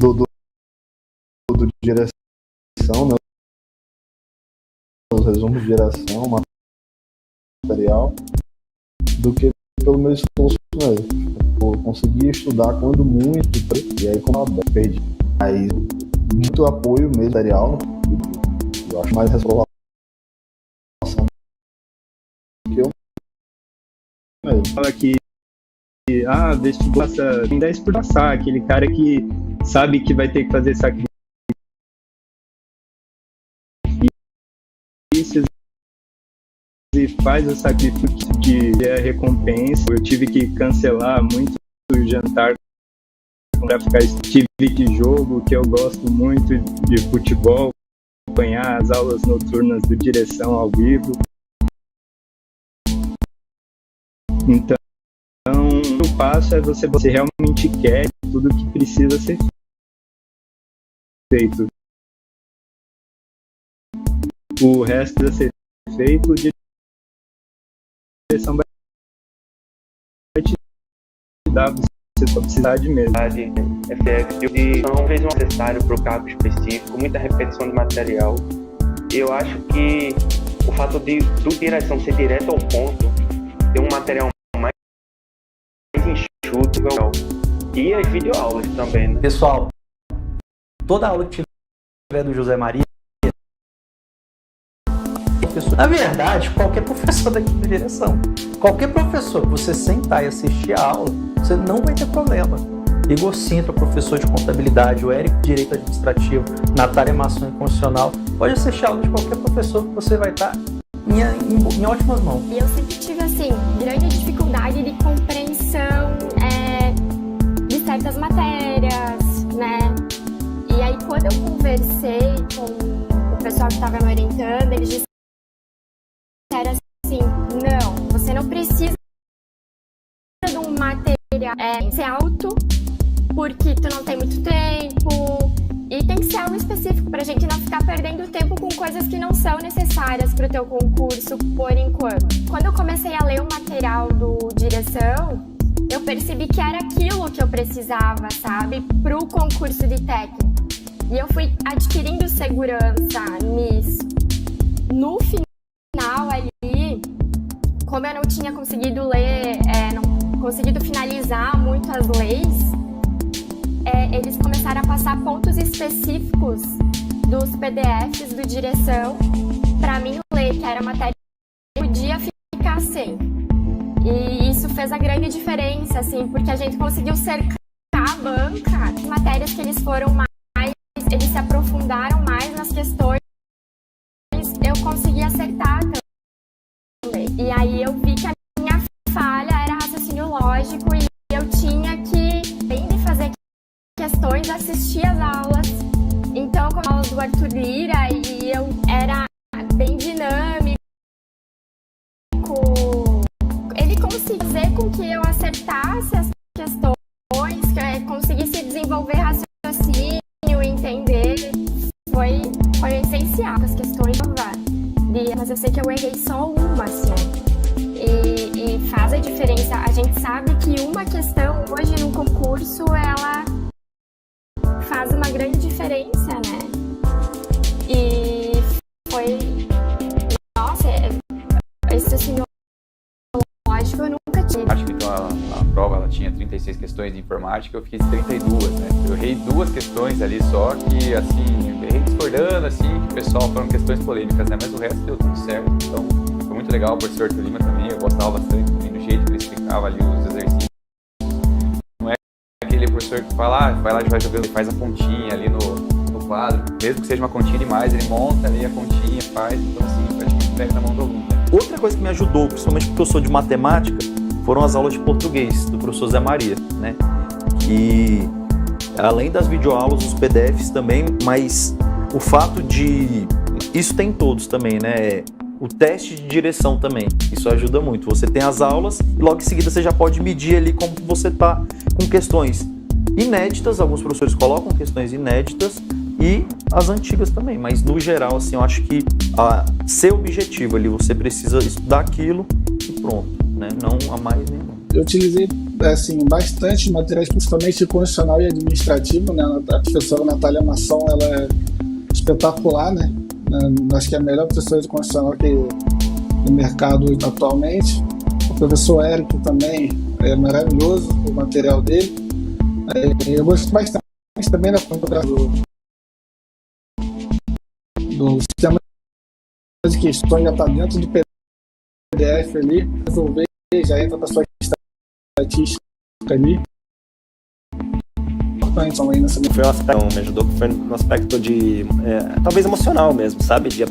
do direção, né? Os resumos de direção, material, do que pelo meu esforço mesmo. Eu consegui estudar quando muito, e aí como eu perdi. Aí, muito apoio mesmo, material, eu acho mais reprovação que eu mesmo. Fala que vestibular tem 10 por passar, aquele cara que sabe que vai ter que fazer sacrifícios e faz o sacrifício de a recompensa. Eu tive que cancelar muito jantar para ficar, tive que jogo, que eu gosto muito de futebol, acompanhar as aulas noturnas do direção ao vivo. Então, o passo é você realmente quer tudo que precisa ser feito. O resto precisa ser feito, a direção vai te dar você só precisar de mesmo. FF não fez um necessário para o cargo específico, muita repetição de material. Eu acho que o fato de direção ser direto ao ponto, ter um material mais enxuto, e as videoaulas também, né? Pessoal, toda aula que tiver do José Maria, na verdade, qualquer professor daqui da direção, qualquer professor que você sentar e assistir a aula, você não vai ter problema. Igor Sintra, professor de contabilidade, o Eric, direito administrativo, Natália Masson, em constitucional, pode assistir a aula de qualquer professor que você vai estar em ótimas mãos. E eu sempre tive, assim, grande dificuldade de compreensão de certas matérias, né? E aí, quando eu conversei com o pessoal que estava me orientando, eles disseram assim, não, você não precisa de um material ser alto, porque tu não tem muito tempo, e tem que ser algo específico pra gente não ficar perdendo tempo com coisas que não são necessárias pro teu concurso por enquanto. Quando eu comecei a ler o material do direção, eu percebi que era aquilo que eu precisava, sabe, pro concurso de técnico. E eu fui adquirindo segurança nisso. No final ali, como eu não tinha conseguido ler, não conseguido finalizar muito as leis, eles começaram a passar pontos específicos dos PDFs do direção para mim ler, que era matéria que eu podia ficar sem. E isso fez a grande diferença, assim, porque a gente conseguiu cercar a banca, as matérias que eles foram mais, eles se aprofundaram mais nas questões, eu consegui acertar também. E aí eu vi que a minha falha era raciocínio lógico e eu tinha que, além de fazer questões, assistir as aulas. Então, como a aula do Arthur Lira, e eu era bem dinâmico, ele conseguia fazer com que eu acertasse as questões, que eu conseguisse desenvolver raciocínio, entender. Foi essencial as questões, mas eu sei que eu errei só uma, assim. E faz a diferença. A gente sabe que uma questão hoje no concurso, ela faz uma grande diferença, né? E foi... Nossa, esse raciocínio lógico eu nunca tive. Acho que então a prova ela tinha 36 questões de informática, eu fiz 32, né? Eu errei 2 questões ali só, que assim, errei discordando, assim, que o pessoal foram questões polêmicas, né? Mas o resto deu tudo certo, então foi muito legal. O professor Arthur Lima também, eu gostava bastante também do jeito que ele explicava ali os exercícios. Não é aquele professor que fala, vai lá e vai jogando, ele faz a pontinha ali no quadro, mesmo que seja uma continha demais, ele monta ali a continha, faz, então assim, praticamente pega na mão do aluno. Outra coisa que me ajudou, principalmente porque eu sou de matemática, foram as aulas de português do professor Zé Maria, né? Que, além das videoaulas, os PDFs também, mas o fato de... Isso tem todos também, né? O teste de direção também, isso ajuda muito. Você tem as aulas e logo em seguida você já pode medir ali como você está com questões inéditas, alguns professores colocam questões inéditas, e as antigas também, mas no geral, assim, eu acho que ser objetivo ali, você precisa estudar aquilo e pronto, né? Não a mais nem não. Eu utilizei assim, bastante materiais, principalmente constitucional e administrativo, né? A professora Natália Mação, ela é espetacular, né? Acho que é a melhor professora de constitucional que no mercado atualmente. O professor Érico também é maravilhoso, o material dele. Eu gosto bastante também da do sistema de questões, já está dentro do PDF ali, resolver, já entra para sua estatística ali. Então, aí nessa... Foi um aspecto que me ajudou, que foi um aspecto de talvez emocional mesmo, sabe, de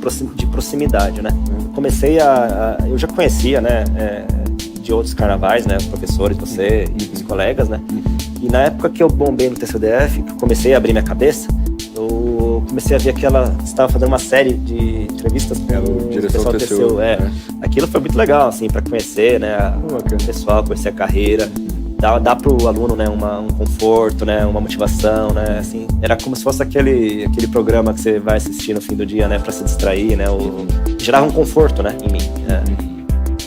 proximidade, né? Eu já conhecia, né, de outros carnavais, né, professores, você e os colegas, né? E na época que eu bombei no TCDF, que eu comecei a abrir minha cabeça, eu comecei a ver que ela estava fazendo uma série de entrevistas com o pessoal do TCU. Aquilo foi muito legal, assim, para conhecer, né, o pessoal, conhecer a carreira. Dá pro aluno, né, um conforto, né, uma motivação, né, assim, era como se fosse aquele programa que você vai assistir no fim do dia, né, para se distrair, né, gerava um conforto, né, em mim.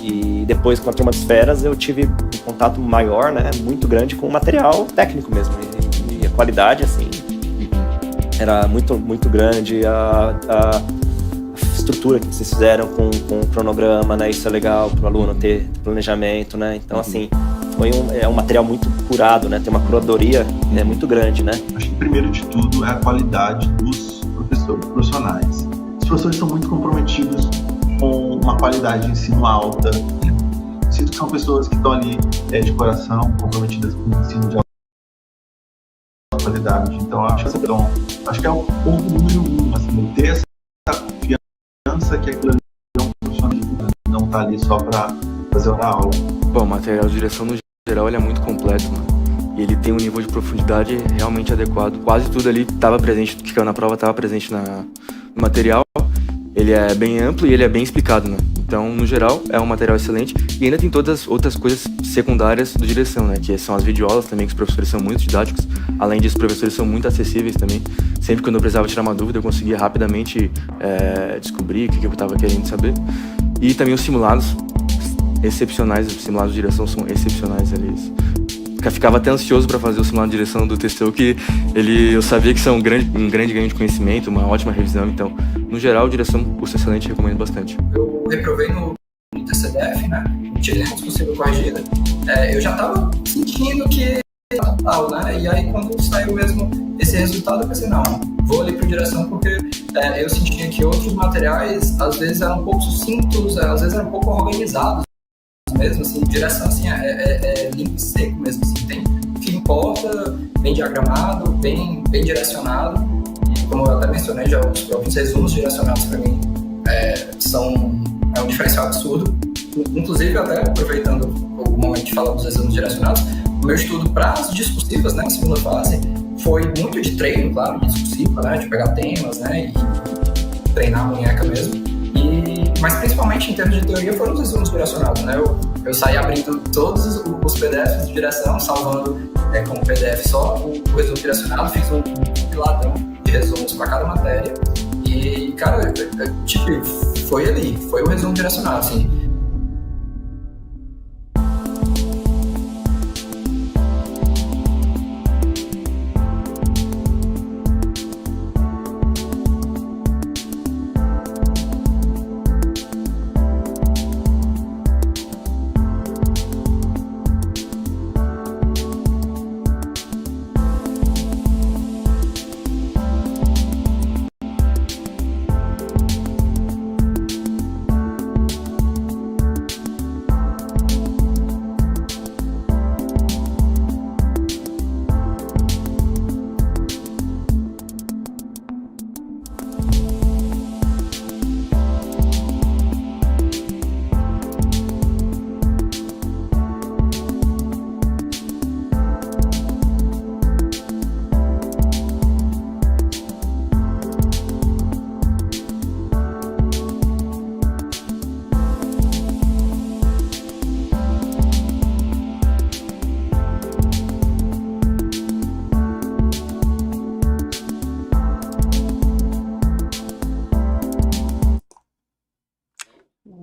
E depois, com a Turma das Feras, eu tive um contato maior, né, muito grande com o material técnico mesmo, e a qualidade, assim, era muito, muito grande, a estrutura que vocês fizeram com o cronograma, né, isso é legal pro aluno ter planejamento, né, então, assim, foi um material muito curado, né? Tem uma curadoria muito grande, né? Acho que primeiro de tudo é a qualidade dos profissionais. Os professores são muito comprometidos com uma qualidade de ensino alta. Sinto que são pessoas que estão ali de coração, comprometidas com o ensino de alta qualidade. Então acho que é o ponto número 1, assim, ter essa confiança que aquilo ali é um profissional, não está ali só para fazer uma aula. Bom, o material de direção no geral ele é muito completo, mano. E ele tem um nível de profundidade realmente adequado. Quase tudo ali estava presente, o que caiu na prova estava presente no material. Ele é bem amplo e ele é bem explicado, né? Então, no geral, é um material excelente. E ainda tem todas as outras coisas secundárias do direção, né? Que são as videoaulas também, que os professores são muito didáticos. Além disso, os professores são muito acessíveis também. Sempre quando eu precisava tirar uma dúvida, eu conseguia rapidamente descobrir o que eu estava querendo saber. E também os simulados excepcionais, os simulados de direção são excepcionais, eles... Eu ficava até ansioso para fazer o simulado de direção do TCU, que eu sabia que são um grande ganho de conhecimento, uma ótima revisão. Então, no geral, direção, curso excelente, recomendo bastante. Eu reprovei no TCDF, né? Tirei antes possível corrigida. Eu já estava sentindo que era tal, né? E aí, quando saiu mesmo esse resultado, eu pensei, não, vou ali para direção, porque eu sentia que outros materiais, às vezes, eram um pouco sucintos, às vezes eram um pouco organizados mesmo, assim, direção, assim, limpo e seco mesmo, assim, tem o que importa, bem diagramado, bem direcionado, e como eu até mencionei, já os próprios resumos direcionados para mim são um diferencial absurdo. Inclusive, até aproveitando o momento de falar dos resumos direcionados, o meu estudo para as discursivas, né, na segunda fase, foi muito de treino, claro, de discursiva, né, de pegar temas, né, e treinar a munheca mesmo. Mas principalmente em termos de teoria foram os resumos direcionados, né? Eu saí abrindo todos os PDFs de direção, salvando como PDF só o resumo direcionado, fiz um compiladão de resumos para cada matéria e, cara, tipo, foi o resumo direcionado, assim.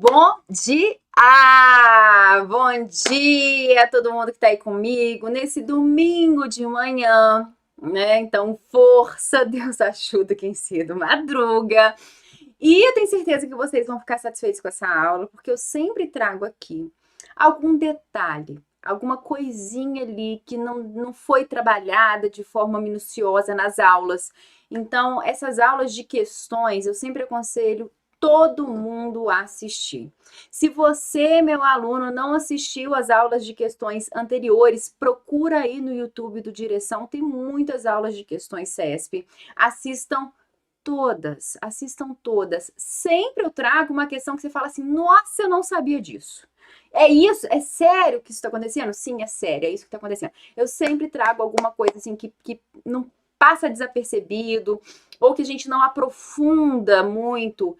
Bom dia! Bom dia a todo mundo que está aí comigo nesse domingo de manhã, né? Então, força, Deus ajuda quem cedo madruga. E eu tenho certeza que vocês vão ficar satisfeitos com essa aula, porque eu sempre trago aqui algum detalhe, alguma coisinha ali que não foi trabalhada de forma minuciosa nas aulas. Então, essas aulas de questões, eu sempre aconselho todo mundo a assistir. Se você, meu aluno, não assistiu às aulas de questões anteriores, procura aí no YouTube do Direção, tem muitas aulas de questões CESP. Assistam todas. Sempre eu trago uma questão que você fala assim, nossa, eu não sabia disso. É isso? É sério que isso está acontecendo? Sim, é sério, é isso que está acontecendo. Eu sempre trago alguma coisa assim que não passa desapercebido, ou que a gente não aprofunda muito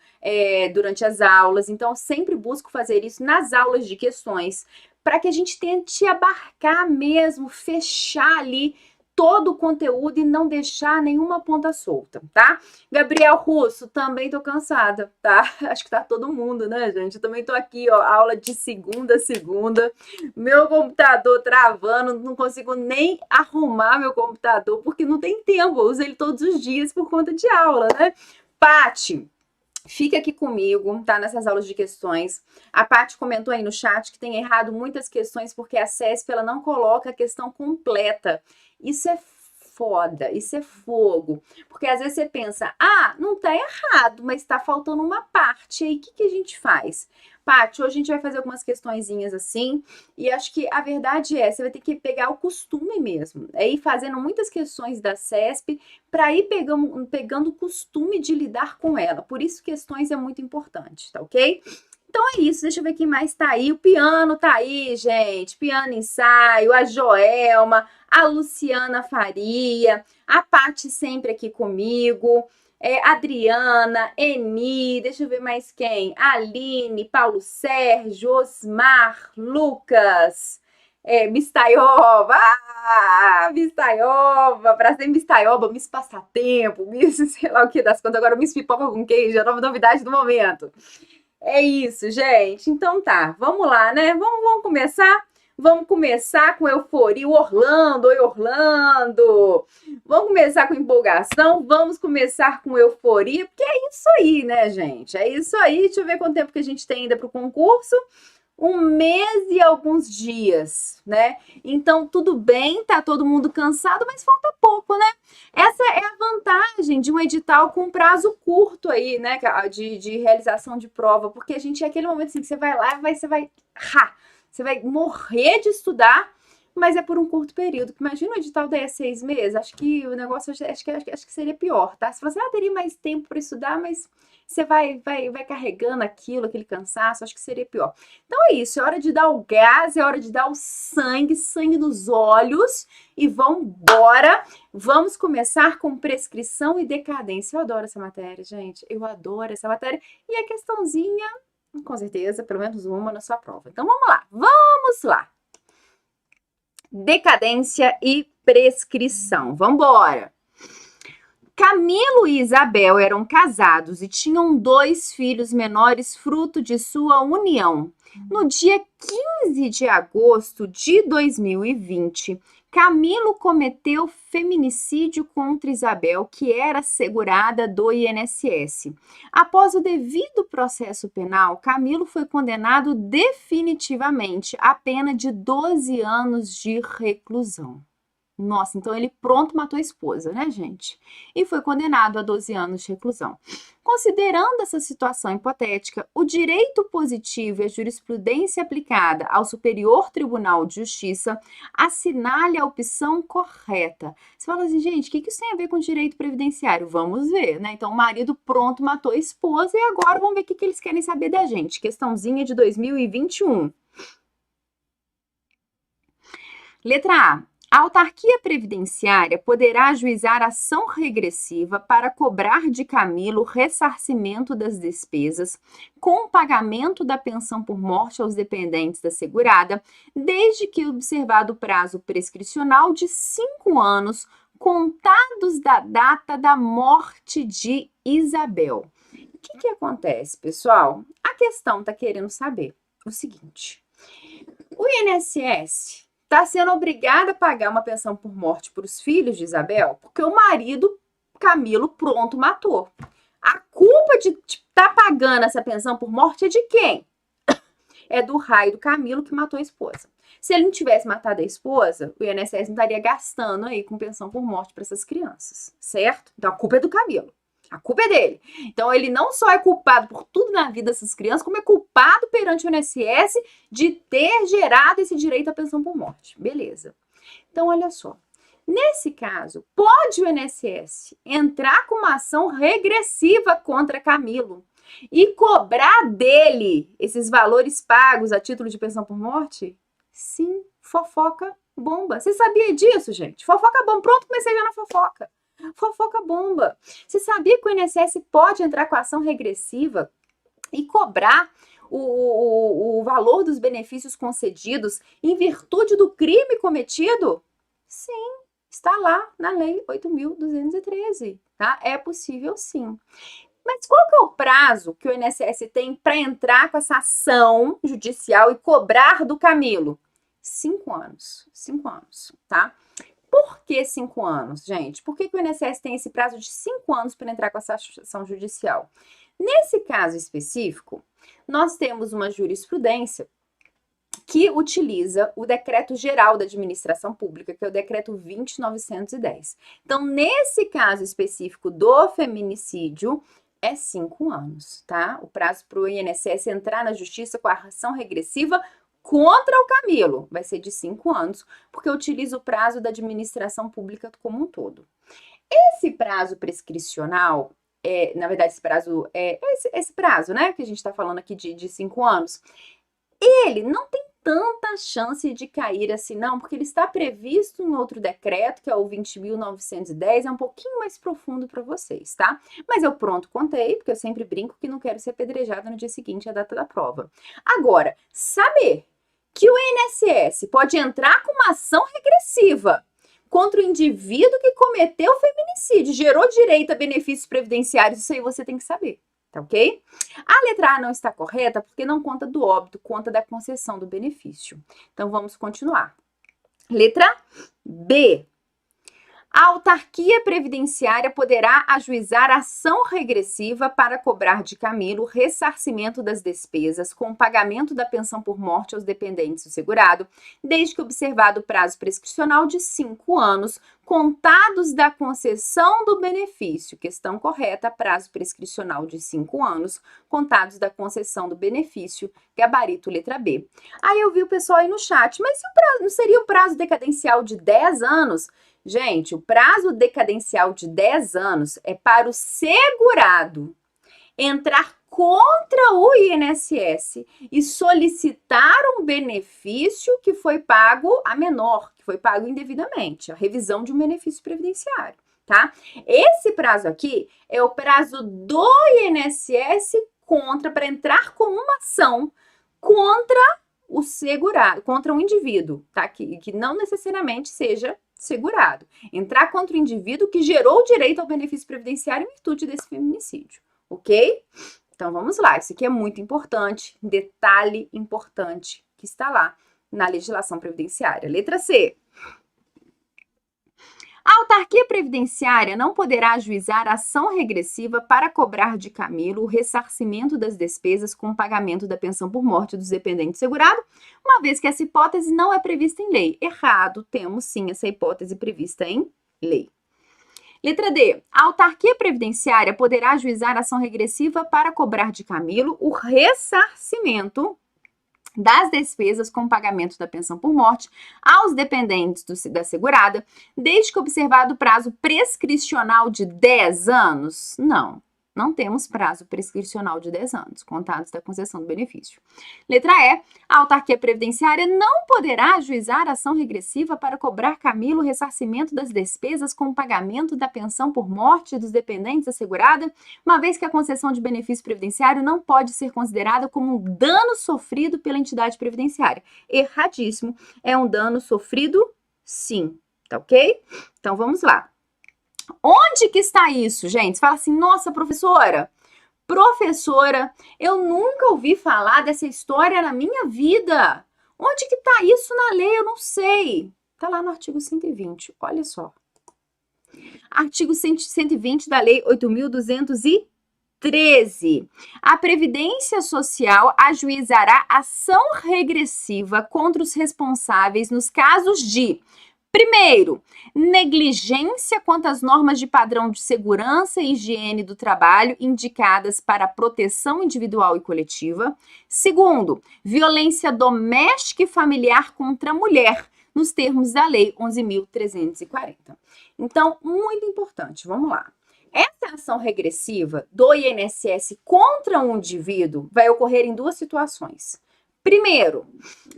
durante as aulas. Então, eu sempre busco fazer isso nas aulas de questões, para que a gente tente abarcar mesmo, fechar ali todo o conteúdo e não deixar nenhuma ponta solta, tá? Gabriel Russo, também tô cansada, tá? Acho que tá todo mundo, né, gente? Eu também tô aqui, ó, aula de segunda a segunda, meu computador travando, não consigo nem arrumar meu computador, porque não tem tempo, eu uso ele todos os dias por conta de aula, né? Pati, fica aqui comigo, tá? Nessas aulas de questões. A Paty comentou aí no chat que tem errado muitas questões porque a CESP ela não coloca a questão completa. Isso é foda, isso é fogo. Porque às vezes você pensa, não tá errado, mas tá faltando uma parte. E aí, o que a gente faz? Paty, hoje a gente vai fazer algumas questõezinhas assim, e acho que a verdade é, você vai ter que pegar o costume mesmo, ir fazendo muitas questões da CESP para ir pegando o costume de lidar com ela. Por isso, questões é muito importante, tá ok? Então é isso, deixa eu ver quem mais tá aí. O piano tá aí, gente. Piano ensaio, a Joelma, a Luciana Faria, a Paty sempre aqui comigo, Adriana, Eni, deixa eu ver mais quem. Aline, Paulo Sérgio, Osmar, Lucas, Mistaiova, Mistaiova, pra ser Mistaiova, Miss Passatempo, Miss sei lá o que das contas, agora Miss Pipoca com Queijo, a nova novidade do momento. É isso, gente. Então tá, vamos lá, né? Vamos começar? Vamos começar com euforia. Orlando, oi Orlando! Vamos começar com empolgação, vamos começar com euforia, porque é isso aí, né, gente? É isso aí. Deixa eu ver quanto tempo que a gente tem ainda para o concurso. 1 mês e alguns dias, né? Então, tudo bem, tá todo mundo cansado, mas falta pouco, né? Essa é a vantagem de um edital com prazo curto aí, né? De realização de prova, porque a gente é aquele momento assim que você vai lá, você vai morrer de estudar, mas é por um curto período. Imagina o edital daí é 6 meses, acho que o negócio, acho que seria pior, tá? Se você teria mais tempo para estudar, mas você vai carregando aquele cansaço, acho que seria pior. Então é isso, é hora de dar o gás, é hora de dar o sangue nos olhos e vambora. Vamos começar com prescrição e decadência. Eu adoro essa matéria, gente, eu adoro essa matéria. E a questãozinha, com certeza, pelo menos uma na sua prova. Então vamos lá. Decadência e prescrição, vambora. Camilo e Isabel eram casados e tinham 2 filhos menores fruto de sua união. No dia 15 de agosto de 2020, Camilo cometeu feminicídio contra Isabel, que era segurada do INSS. Após o devido processo penal, Camilo foi condenado definitivamente à pena de 12 anos de reclusão. Nossa, então ele pronto matou a esposa, né, gente? E foi condenado a 12 anos de reclusão. Considerando essa situação hipotética, o direito positivo e a jurisprudência aplicada ao Superior Tribunal de Justiça assinale a opção correta. Você fala assim, gente, o que isso tem a ver com direito previdenciário? Vamos ver, né? Então, o marido pronto matou a esposa e agora vamos ver o que eles querem saber da gente. Questãozinha de 2021. Letra A. A autarquia previdenciária poderá ajuizar ação regressiva para cobrar de Camilo ressarcimento das despesas com o pagamento da pensão por morte aos dependentes da segurada, desde que observado o prazo prescricional de 5 anos contados da data da morte de Isabel. O que acontece, pessoal? A questão está querendo saber, o seguinte: o INSS está sendo obrigado a pagar uma pensão por morte para os filhos de Isabel porque o marido, Camilo, pronto, matou. A culpa de estar pagando essa pensão por morte é de quem? É do raio do Camilo que matou a esposa. Se ele não tivesse matado a esposa, o INSS não estaria gastando aí com pensão por morte para essas crianças, certo? Então a culpa é do Camilo. A culpa é dele. Então ele não só é culpado por tudo na vida dessas crianças, como é culpado perante o INSS de ter gerado esse direito à pensão por morte. Beleza. Então olha só. Nesse caso, pode o INSS entrar com uma ação regressiva contra Camilo e cobrar dele esses valores pagos a título de pensão por morte? Sim, fofoca bomba. Você sabia disso, gente? Fofoca bomba. Pronto, comecei já na fofoca. Fofoca bomba. Você sabia que o INSS pode entrar com ação regressiva e cobrar o valor dos benefícios concedidos em virtude do crime cometido? Sim, está lá na Lei 8.213, tá? É possível sim. Mas qual que é o prazo que o INSS tem para entrar com essa ação judicial e cobrar do Camilo? 5 anos. 5 anos, tá? Por que 5 anos, gente? Por que o INSS tem esse prazo de 5 anos para entrar com essa ação judicial? Nesse caso específico, nós temos uma jurisprudência que utiliza o Decreto Geral da Administração Pública, que é o Decreto 20.910. Então, nesse caso específico do feminicídio, é 5 anos, tá? O prazo para o INSS entrar na justiça com a ação regressiva contra o Camilo vai ser de 5 anos, porque utiliza o prazo da administração pública como um todo. Esse prazo prescricional, na verdade, esse prazo, né, que a gente está falando aqui de 5 anos, ele não tem tanta chance de cair assim, não, porque ele está previsto em outro decreto, que é o 20.910, é um pouquinho mais profundo para vocês, tá? Mas eu pronto contei, porque eu sempre brinco que não quero ser apedrejada no dia seguinte, a data da prova. Agora, saber que o INSS pode entrar com uma ação regressiva contra o indivíduo que cometeu o feminicídio, gerou direito a benefícios previdenciários, isso aí você tem que saber. Tá ok? A letra A não está correta porque não conta do óbito, conta da concessão do benefício. Então, vamos continuar. Letra B. A autarquia previdenciária poderá ajuizar ação regressiva para cobrar de Camilo ressarcimento das despesas com o pagamento da pensão por morte aos dependentes do segurado, desde que observado o prazo prescricional de 5 anos, contados da concessão do benefício. Questão correta, prazo prescricional de 5 anos, contados da concessão do benefício, gabarito letra B. Aí eu vi o pessoal aí no chat, mas não seria o prazo decadencial de 10 anos? Gente, o prazo decadencial de 10 anos é para o segurado entrar contra o INSS e solicitar um benefício que foi pago a menor, que foi pago indevidamente, a revisão de um benefício previdenciário, tá? Esse prazo aqui é o prazo do INSS para entrar com uma ação contra o segurado, contra um indivíduo, tá? Que não necessariamente seja segurado. Entrar contra o indivíduo que gerou o direito ao benefício previdenciário em virtude desse feminicídio, ok? Então vamos lá, isso aqui é muito importante, detalhe importante que está lá na legislação previdenciária. Letra C. A autarquia previdenciária não poderá ajuizar ação regressiva para cobrar de Camilo o ressarcimento das despesas com o pagamento da pensão por morte dos dependentes segurados, uma vez que essa hipótese não é prevista em lei. Errado, temos sim essa hipótese prevista em lei. Letra D. A autarquia previdenciária poderá ajuizar ação regressiva para cobrar de Camilo o ressarcimento das despesas com pagamento da pensão por morte aos dependentes da segurada, desde que observado o prazo prescricional de 10 anos? Não temos prazo prescricional de 10 anos, contados da concessão do benefício. Letra E. A autarquia previdenciária não poderá ajuizar ação regressiva para cobrar Camilo ressarcimento das despesas com pagamento da pensão por morte dos dependentes da segurada, uma vez que a concessão de benefício previdenciário não pode ser considerada como um dano sofrido pela entidade previdenciária. Erradíssimo. É um dano sofrido, sim. Tá ok? Então, vamos lá. Onde que está isso, gente? Você fala assim, nossa, professora, Professora, eu nunca ouvi falar dessa história na minha vida. Onde que tá isso na lei? Eu não sei. Tá lá no artigo 120, olha só. Artigo 120 da Lei 8.213. A Previdência Social ajuizará ação regressiva contra os responsáveis nos casos de: primeiro, negligência quanto às normas de padrão de segurança e higiene do trabalho indicadas para a proteção individual e coletiva. Segundo, violência doméstica e familiar contra a mulher, nos termos da Lei 11.340. Então, muito importante, vamos lá. Essa ação regressiva do INSS contra um indivíduo vai ocorrer em duas situações. Primeiro,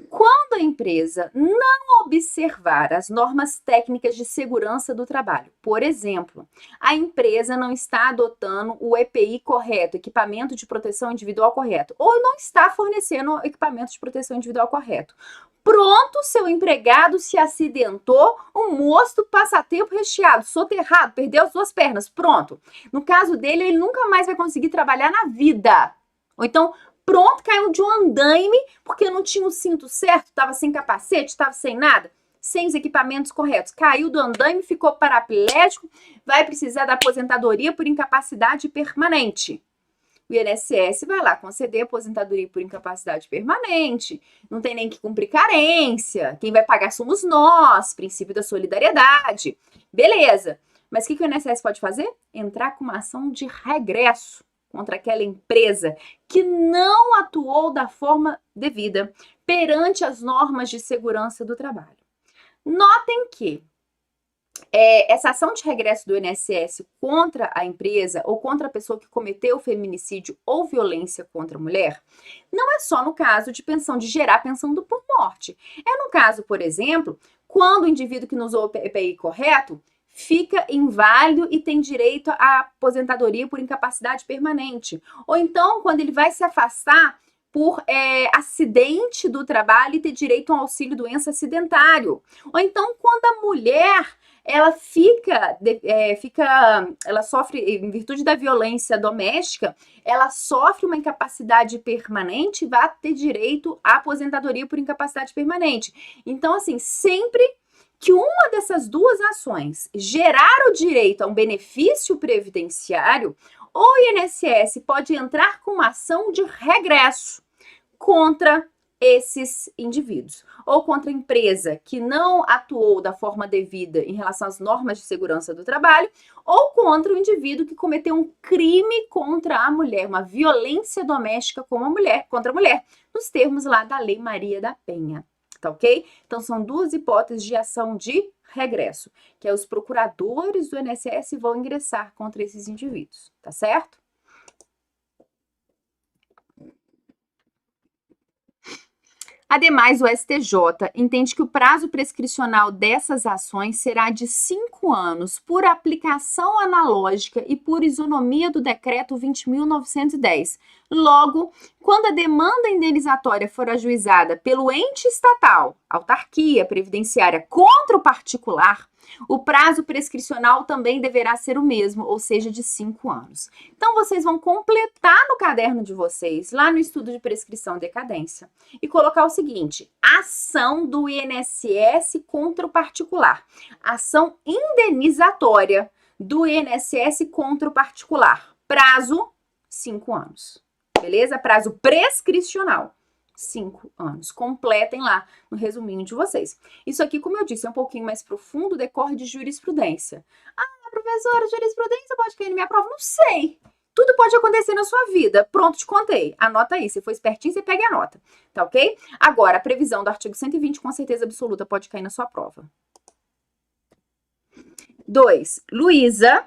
quando a empresa não observar as normas técnicas de segurança do trabalho. Por exemplo, a empresa não está adotando o EPI correto, equipamento de proteção individual correto, ou não está fornecendo o equipamento de proteção individual correto. Pronto, seu empregado se acidentou, um moço passatempo recheado, soterrado, perdeu as duas pernas, pronto. No caso dele, ele nunca mais vai conseguir trabalhar na vida. Ou então, pronto, caiu de um andaime porque não tinha o cinto certo, estava sem capacete, estava sem nada, sem os equipamentos corretos. Caiu do andaime, ficou paraplégico, vai precisar da aposentadoria por incapacidade permanente. O INSS vai lá conceder aposentadoria por incapacidade permanente, não tem nem que cumprir carência, quem vai pagar somos nós, princípio da solidariedade. Beleza, mas o que o INSS pode fazer? Entrar com uma ação de regresso contra aquela empresa que não atuou da forma devida perante as normas de segurança do trabalho. Notem que essa ação de regresso do INSS contra a empresa ou contra a pessoa que cometeu feminicídio ou violência contra a mulher não é só no caso de pensão, de gerar pensão por morte. É no caso, por exemplo, quando o indivíduo que não usou o EPI correto fica inválido e tem direito à aposentadoria por incapacidade permanente. Ou então, quando ele vai se afastar por acidente do trabalho e ter direito a um auxílio doença acidentário. Ou então, quando a mulher ela ela sofre, em virtude da violência doméstica, ela sofre uma incapacidade permanente e vai ter direito à aposentadoria por incapacidade permanente. Então, assim, sempre que uma dessas duas ações gerar o direito a um benefício previdenciário, o INSS pode entrar com uma ação de regresso contra esses indivíduos, ou contra a empresa que não atuou da forma devida em relação às normas de segurança do trabalho, ou contra o indivíduo que cometeu um crime contra a mulher, uma violência doméstica contra a mulher, nos termos lá da Lei Maria da Penha. Tá ok? Então, são duas hipóteses de ação de regresso, que os procuradores do INSS vão ingressar contra esses indivíduos, tá certo? Ademais, o STJ entende que o prazo prescricional dessas ações será de 5 anos por aplicação analógica e por isonomia do Decreto 20.910. Logo, quando a demanda indenizatória for ajuizada pelo ente estatal, autarquia previdenciária, contra o particular, o prazo prescricional também deverá ser o mesmo, ou seja, de 5 anos. Então, vocês vão completar no caderno de vocês, lá no estudo de prescrição e decadência, e colocar o seguinte: ação do INSS contra o particular. Ação indenizatória do INSS contra o particular. Prazo, 5 anos. Beleza? Prazo prescricional. 5 anos. Completem lá no resuminho de vocês. Isso aqui, como eu disse, é um pouquinho mais profundo, decorre de jurisprudência. Ah, professora, jurisprudência pode cair na minha prova? Não sei. Tudo pode acontecer na sua vida. Pronto, te contei. Anota aí. Se for espertinho, você pega a nota. Tá ok? Agora, a previsão do artigo 120, com certeza absoluta, pode cair na sua prova. 2. Luísa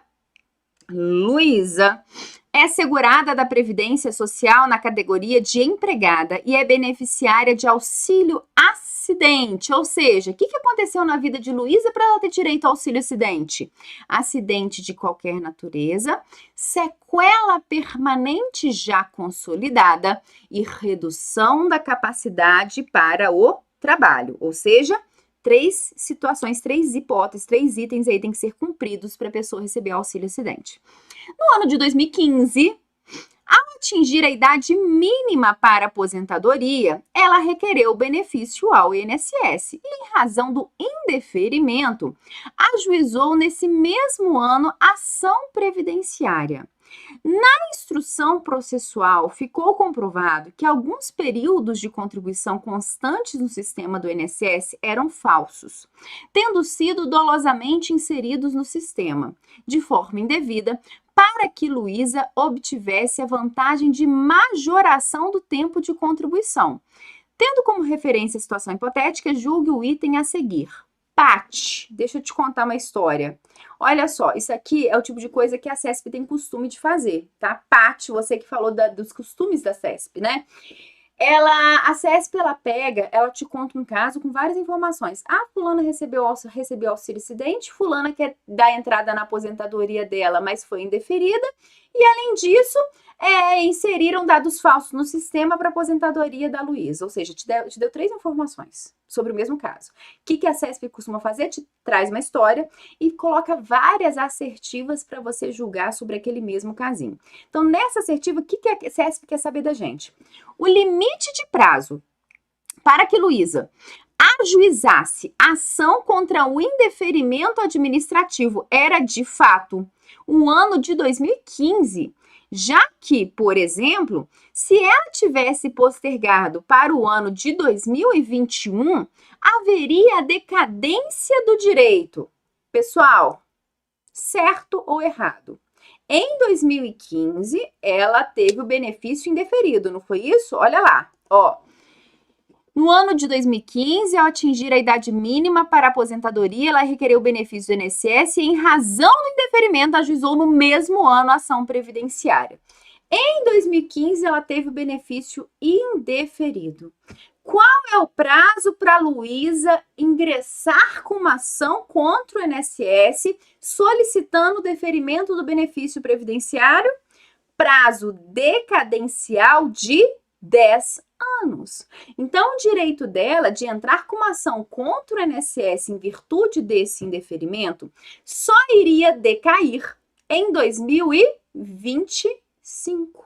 é segurada da Previdência Social na categoria de empregada e é beneficiária de auxílio acidente. Ou seja, o que aconteceu na vida de Luísa para ela ter direito ao auxílio acidente? Acidente de qualquer natureza, sequela permanente já consolidada e redução da capacidade para o trabalho. Ou seja, 3 situações, 3 hipóteses, 3 itens aí tem que ser cumpridos para a pessoa receber auxílio acidente. No ano de 2015, a atingir a idade mínima para aposentadoria, ela requereu o benefício ao INSS e, em razão do indeferimento, ajuizou nesse mesmo ano ação previdenciária. Na instrução processual, ficou comprovado que alguns períodos de contribuição constantes no sistema do INSS eram falsos, tendo sido dolosamente inseridos no sistema, de forma indevida, para que Luísa obtivesse a vantagem de majoração do tempo de contribuição. Tendo como referência a situação hipotética, julgue o item a seguir. Paty, deixa eu te contar uma história. Olha só, isso aqui é o tipo de coisa que a CESP tem costume de fazer, tá? Paty, você que falou dos costumes da CESP, né? A CESP, ela te conta um caso com várias informações. Ah, fulana recebeu auxílio-incidente, fulana quer dar entrada na aposentadoria dela, mas foi indeferida. E, além disso, inseriram dados falsos no sistema para aposentadoria da Luísa. Ou seja, te deu 3 informações sobre o mesmo caso. O que a CESP costuma fazer? Te traz uma história e coloca várias assertivas para você julgar sobre aquele mesmo casinho. Então, nessa assertiva, o que a CESP quer saber da gente? O limite de prazo para que Luísa ajuizasse ação contra o indeferimento administrativo era, de fato, o ano de 2015, já que, por exemplo, se ela tivesse postergado para o ano de 2021, haveria decadência do direito. Pessoal, certo ou errado? Em 2015, ela teve o benefício indeferido, não foi isso? Olha lá, ó. No ano de 2015, ao atingir a idade mínima para a aposentadoria, ela requereu o benefício do INSS e, em razão do indeferimento, ajuizou no mesmo ano a ação previdenciária. Em 2015, ela teve o benefício indeferido. Qual é o prazo para a Luísa ingressar com uma ação contra o INSS solicitando o deferimento do benefício previdenciário? Prazo decadencial de 10 anos. Então, o direito dela de entrar com uma ação contra o INSS em virtude desse indeferimento só iria decair em 2025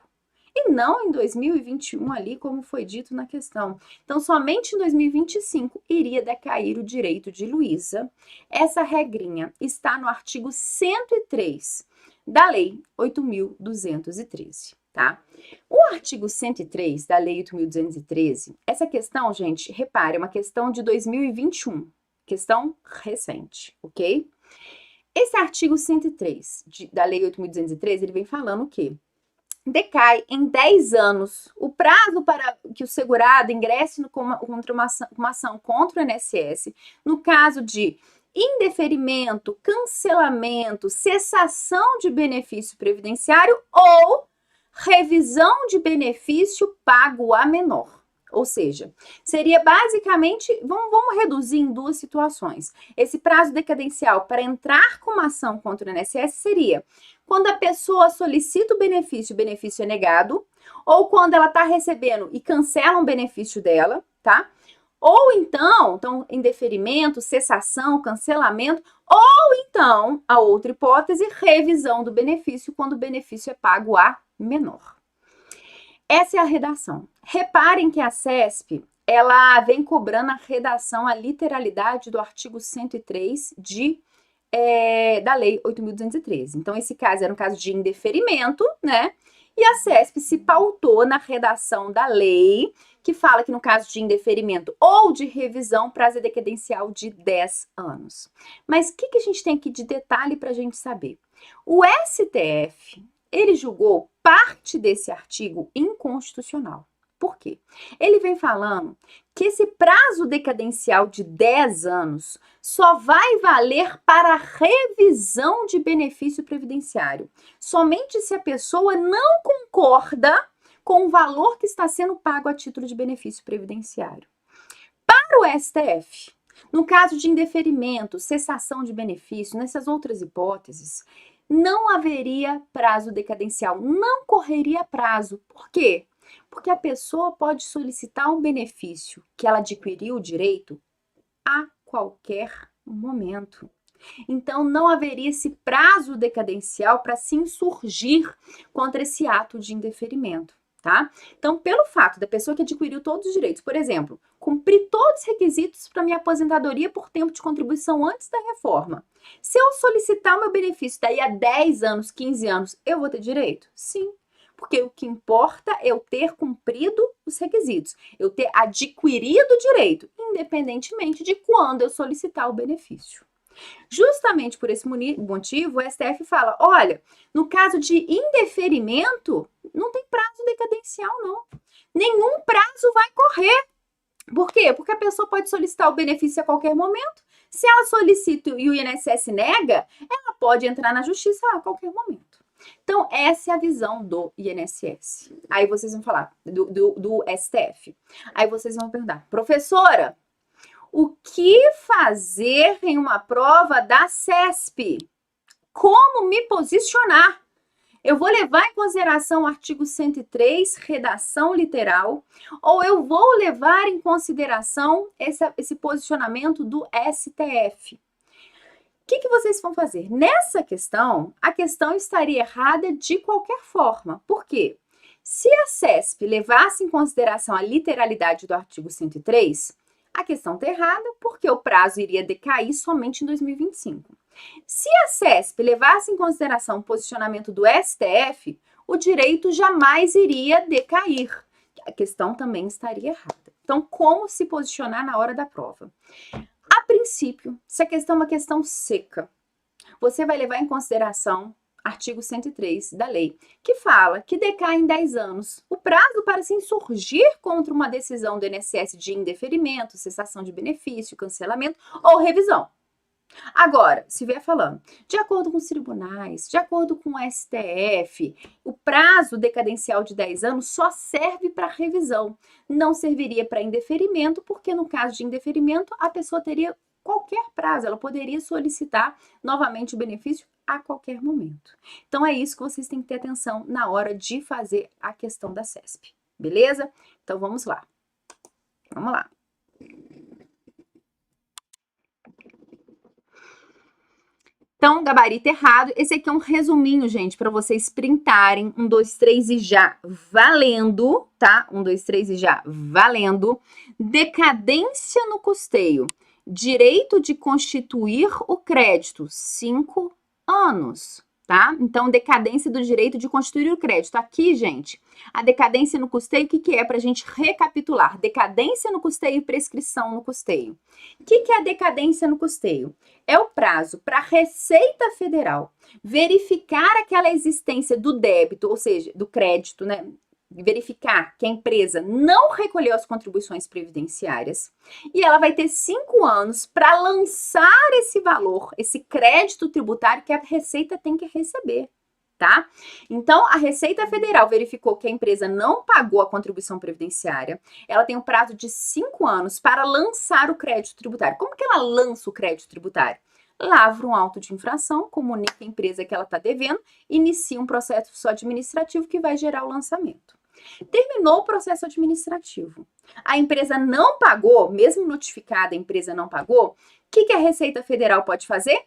e não em 2021 ali, como foi dito na questão. Então, somente em 2025 iria decair o direito de Luísa. Essa regrinha está no artigo 103 da Lei 8.213, tá? O artigo 103 da Lei 8.213, essa questão, gente, repare, é uma questão de 2021, questão recente, ok? Esse artigo 103 da Lei 8.213, ele vem falando o quê? Decai em 10 anos o prazo para que o segurado ingresse contra uma ação contra o INSS, no caso de indeferimento, cancelamento, cessação de benefício previdenciário ou revisão de benefício pago a menor. Ou seja, seria basicamente, vamos reduzir em 2 situações. Esse prazo decadencial para entrar com uma ação contra o INSS seria quando a pessoa solicita o benefício é negado, ou quando ela está recebendo e cancela um benefício dela, tá? Ou então, indeferimento, cessação, cancelamento, ou então, a outra hipótese, revisão do benefício quando o benefício é pago a menor. Essa é a redação. Reparem que a CESP, ela vem cobrando a redação, a literalidade do artigo 103 da Lei 8.213. Então, esse caso era um caso de indeferimento, né? E a CESP se pautou na redação da lei, que fala que no caso de indeferimento ou de revisão, prazo decadencial de 10 anos. Mas o que a gente tem aqui de detalhe para a gente saber? O STF, ele julgou parte desse artigo inconstitucional. Por quê? Ele vem falando que esse prazo decadencial de 10 anos só vai valer para revisão de benefício previdenciário, somente se a pessoa não concorda com o valor que está sendo pago a título de benefício previdenciário. Para o STF, no caso de indeferimento, cessação de benefício, nessas outras hipóteses, não haveria prazo decadencial, não correria prazo. Por quê? Porque a pessoa pode solicitar um benefício que ela adquiriu o direito a qualquer momento. Então, não haveria esse prazo decadencial para se insurgir contra esse ato de indeferimento, tá? Então, pelo fato da pessoa que adquiriu todos os direitos, por exemplo, cumprir todos os requisitos para minha aposentadoria por tempo de contribuição antes da reforma, se eu solicitar o meu benefício daí a 10 anos, 15 anos, eu vou ter direito? Sim. Porque o que importa é eu ter cumprido os requisitos, eu ter adquirido o direito, independentemente de quando eu solicitar o benefício. Justamente por esse motivo, o STF fala, olha, no caso de indeferimento, não tem prazo decadencial, não. Nenhum prazo vai correr. Por quê? Porque a pessoa pode solicitar o benefício a qualquer momento. Se ela solicita e o INSS nega, ela pode entrar na justiça a qualquer momento. Então, essa é a visão do INSS. Aí vocês vão falar, do STF. Aí vocês vão perguntar, professora, o que fazer em uma prova da CESP? Como me posicionar? Eu vou levar em consideração o artigo 103, redação literal, ou eu vou levar em consideração esse posicionamento do STF? O que vocês vão fazer? Nessa questão, a questão estaria errada de qualquer forma. Por quê? Se a CESP levasse em consideração a literalidade do artigo 103, a questão está errada porque o prazo iria decair somente em 2025. Se a CESP levasse em consideração o posicionamento do STF, o direito jamais iria decair. A questão também estaria errada. Então, como se posicionar na hora da prova? A princípio, se a questão é uma questão seca, você vai levar em consideração artigo 103 da lei, que fala que decai em 10 anos o prazo para se insurgir contra uma decisão do INSS de indeferimento, cessação de benefício, cancelamento ou revisão. Agora, se vier falando, de acordo com os tribunais, de acordo com o STF, o prazo decadencial de 10 anos só serve para revisão, não serviria para indeferimento, porque no caso de indeferimento, a pessoa teria qualquer prazo, ela poderia solicitar novamente o benefício a qualquer momento. Então, é isso que vocês têm que ter atenção na hora de fazer a questão da CESP, beleza? Então, vamos lá. Vamos lá. Então, gabarito errado. Esse aqui é um resuminho, gente, para vocês printarem. 1, 2, 3 e já valendo, tá? 1, 2, 3 e já valendo. Decadência no custeio. Direito de constituir o crédito. 5 anos, tá? Então, decadência do direito de constituir o crédito. Aqui, gente, a decadência no custeio, o que é? Para a gente recapitular. Decadência no custeio e prescrição no custeio. O que é a decadência no custeio? É o prazo para a Receita Federal verificar aquela existência do débito, ou seja, do crédito, né? Verificar que a empresa não recolheu as contribuições previdenciárias e ela vai ter 5 anos para lançar esse valor, esse crédito tributário que a Receita tem que receber, tá? Então, a Receita Federal verificou que a empresa não pagou a contribuição previdenciária, ela tem um prazo de 5 anos para lançar o crédito tributário. Como que ela lança o crédito tributário? Lavra um auto de infração, comunica a empresa que ela está devendo, inicia um processo administrativo que vai gerar o lançamento. Terminou o processo administrativo. A empresa não pagou, mesmo notificada, a empresa não pagou, o que a Receita Federal pode fazer?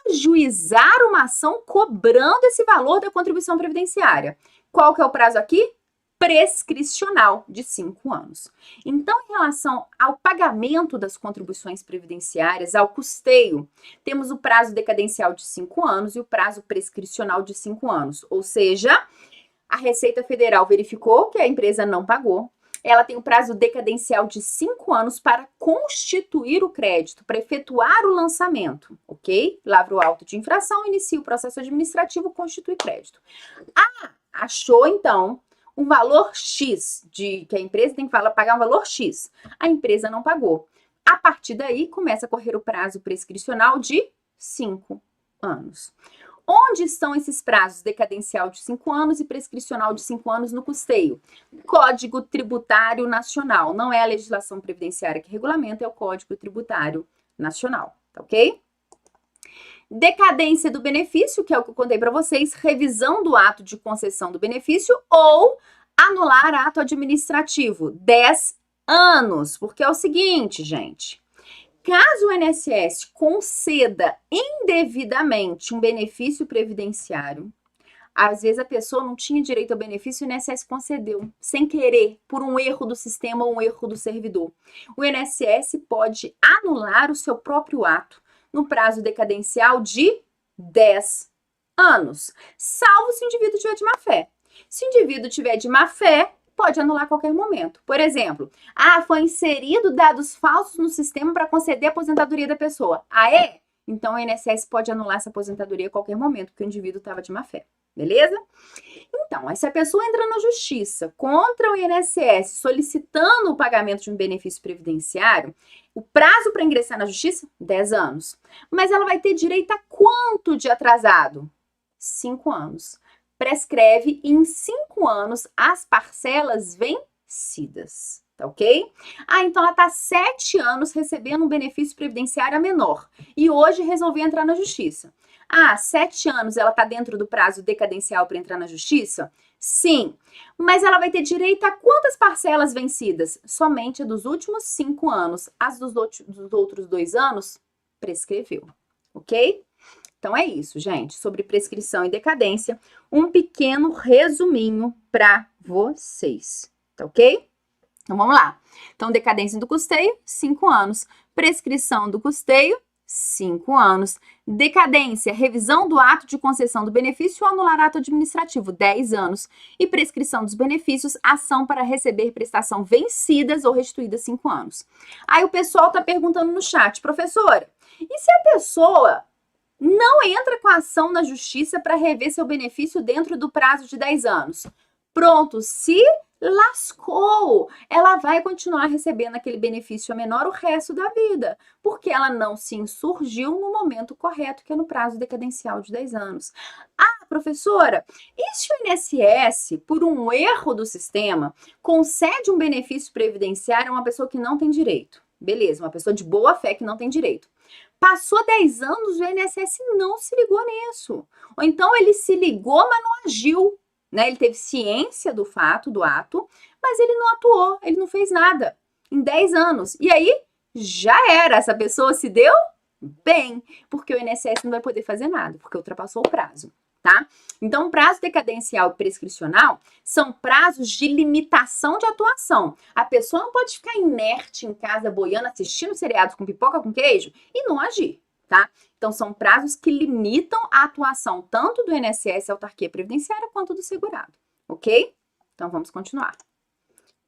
Ajuizar uma ação cobrando esse valor da contribuição previdenciária. Qual que é o prazo aqui? Prescricional, de 5 anos. Então, em relação ao pagamento das contribuições previdenciárias, ao custeio, temos o prazo decadencial de 5 anos e o prazo prescricional de 5 anos. Ou seja, a Receita Federal verificou que a empresa não pagou, ela tem o prazo decadencial de 5 anos para constituir o crédito, para efetuar o lançamento, ok? Lavra o auto de infração, inicia o processo administrativo, constitui crédito. Achou, então, um valor X, que a empresa tem que pagar um valor X. A empresa não pagou. A partir daí, começa a correr o prazo prescricional de 5 anos. Onde estão esses prazos decadencial de 5 anos e prescricional de 5 anos no custeio? Código Tributário Nacional. Não é a legislação previdenciária que regulamenta, é o Código Tributário Nacional, tá ok? Decadência do benefício, que é o que eu contei para vocês, revisão do ato de concessão do benefício ou anular ato administrativo, 10 anos. Porque é o seguinte, gente, Caso o INSS conceda indevidamente um benefício previdenciário, às vezes a pessoa não tinha direito ao benefício, o INSS concedeu, sem querer, por um erro do sistema ou um erro do servidor. O INSS pode anular o seu próprio ato no prazo decadencial de 10 anos, salvo se o indivíduo tiver de má fé. Se o indivíduo tiver de má fé, pode anular a qualquer momento. Por exemplo, foi inserido dados falsos no sistema para conceder a aposentadoria da pessoa. É? Então o INSS pode anular essa aposentadoria a qualquer momento, porque o indivíduo estava de má fé. Beleza? Então, se a pessoa entra na justiça contra o INSS solicitando o pagamento de um benefício previdenciário, o prazo para ingressar na justiça, 10 anos. Mas ela vai ter direito a quanto de atrasado? 5 anos. Prescreve em 5 anos as parcelas vencidas. Tá ok? Então ela está 7 anos recebendo um benefício previdenciário a menor. E hoje resolveu entrar na justiça. 7 anos ela está dentro do prazo decadencial para entrar na justiça? Sim. Mas ela vai ter direito a quantas parcelas vencidas? Somente dos últimos 5 anos. As dos outros 2 anos, prescreveu. Ok? Então é isso, gente. Sobre prescrição e decadência, um pequeno resuminho para vocês. Tá ok? Então vamos lá. Então, decadência do custeio, 5 anos. Prescrição do custeio, 5 anos. Decadência, revisão do ato de concessão do benefício ou anular ato administrativo, 10 anos. E prescrição dos benefícios, ação para receber prestação vencidas ou restituídas, 5 anos. Aí o pessoal tá perguntando no chat, professora, e se a pessoa não entra com a ação na justiça para rever seu benefício dentro do prazo de 10 anos? Pronto, se lascou, ela vai continuar recebendo aquele benefício a menor o resto da vida, porque ela não se insurgiu no momento correto, que é no prazo decadencial de 10 anos. Professora, e se o INSS, por um erro do sistema, concede um benefício previdenciário a uma pessoa que não tem direito? Beleza, uma pessoa de boa fé que não tem direito. Passou 10 anos, o INSS não se ligou nisso. Ou então ele se ligou, mas não agiu. Né? Ele teve ciência do fato, do ato, mas ele não atuou, ele não fez nada em 10 anos. E aí, já era, essa pessoa se deu bem, porque o INSS não vai poder fazer nada, porque ultrapassou o prazo, tá? Então, prazo decadencial e prescricional são prazos de limitação de atuação. A pessoa não pode ficar inerte em casa, boiando, assistindo seriados com pipoca com queijo e não agir, tá? Então, são prazos que limitam a atuação tanto do INSS, autarquia previdenciária, quanto do segurado, ok? Então, vamos continuar.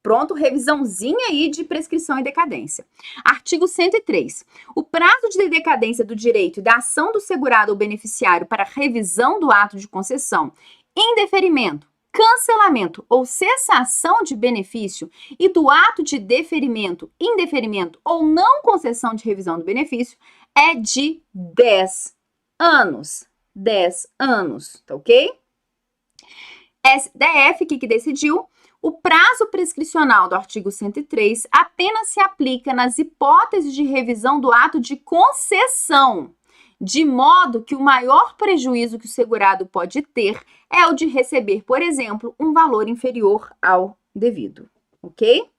Pronto, revisãozinha aí de prescrição e decadência. Artigo 103. O prazo de decadência do direito e da ação do segurado ou beneficiário para revisão do ato de concessão, indeferimento, cancelamento ou cessação de benefício e do ato de deferimento, indeferimento ou não concessão de revisão do benefício é de 10 anos. 10 anos, tá ok? STF, que decidiu, o prazo prescricional do artigo 103 apenas se aplica nas hipóteses de revisão do ato de concessão, de modo que o maior prejuízo que o segurado pode ter é o de receber, por exemplo, um valor inferior ao devido, ok?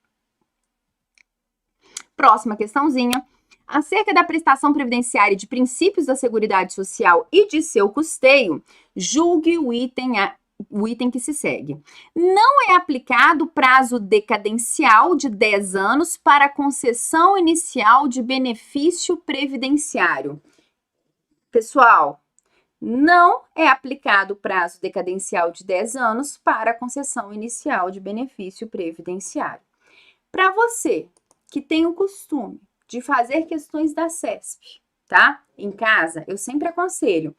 Próxima questãozinha. Acerca da prestação previdenciária e de princípios da Seguridade Social e de seu custeio, julgue o item que se segue. Não é aplicado prazo decadencial de 10 anos para concessão inicial de benefício previdenciário. Pessoal, não é aplicado prazo decadencial de 10 anos para concessão inicial de benefício previdenciário. Para você que tem o costume de fazer questões da CESP, tá? Em casa, eu sempre aconselho,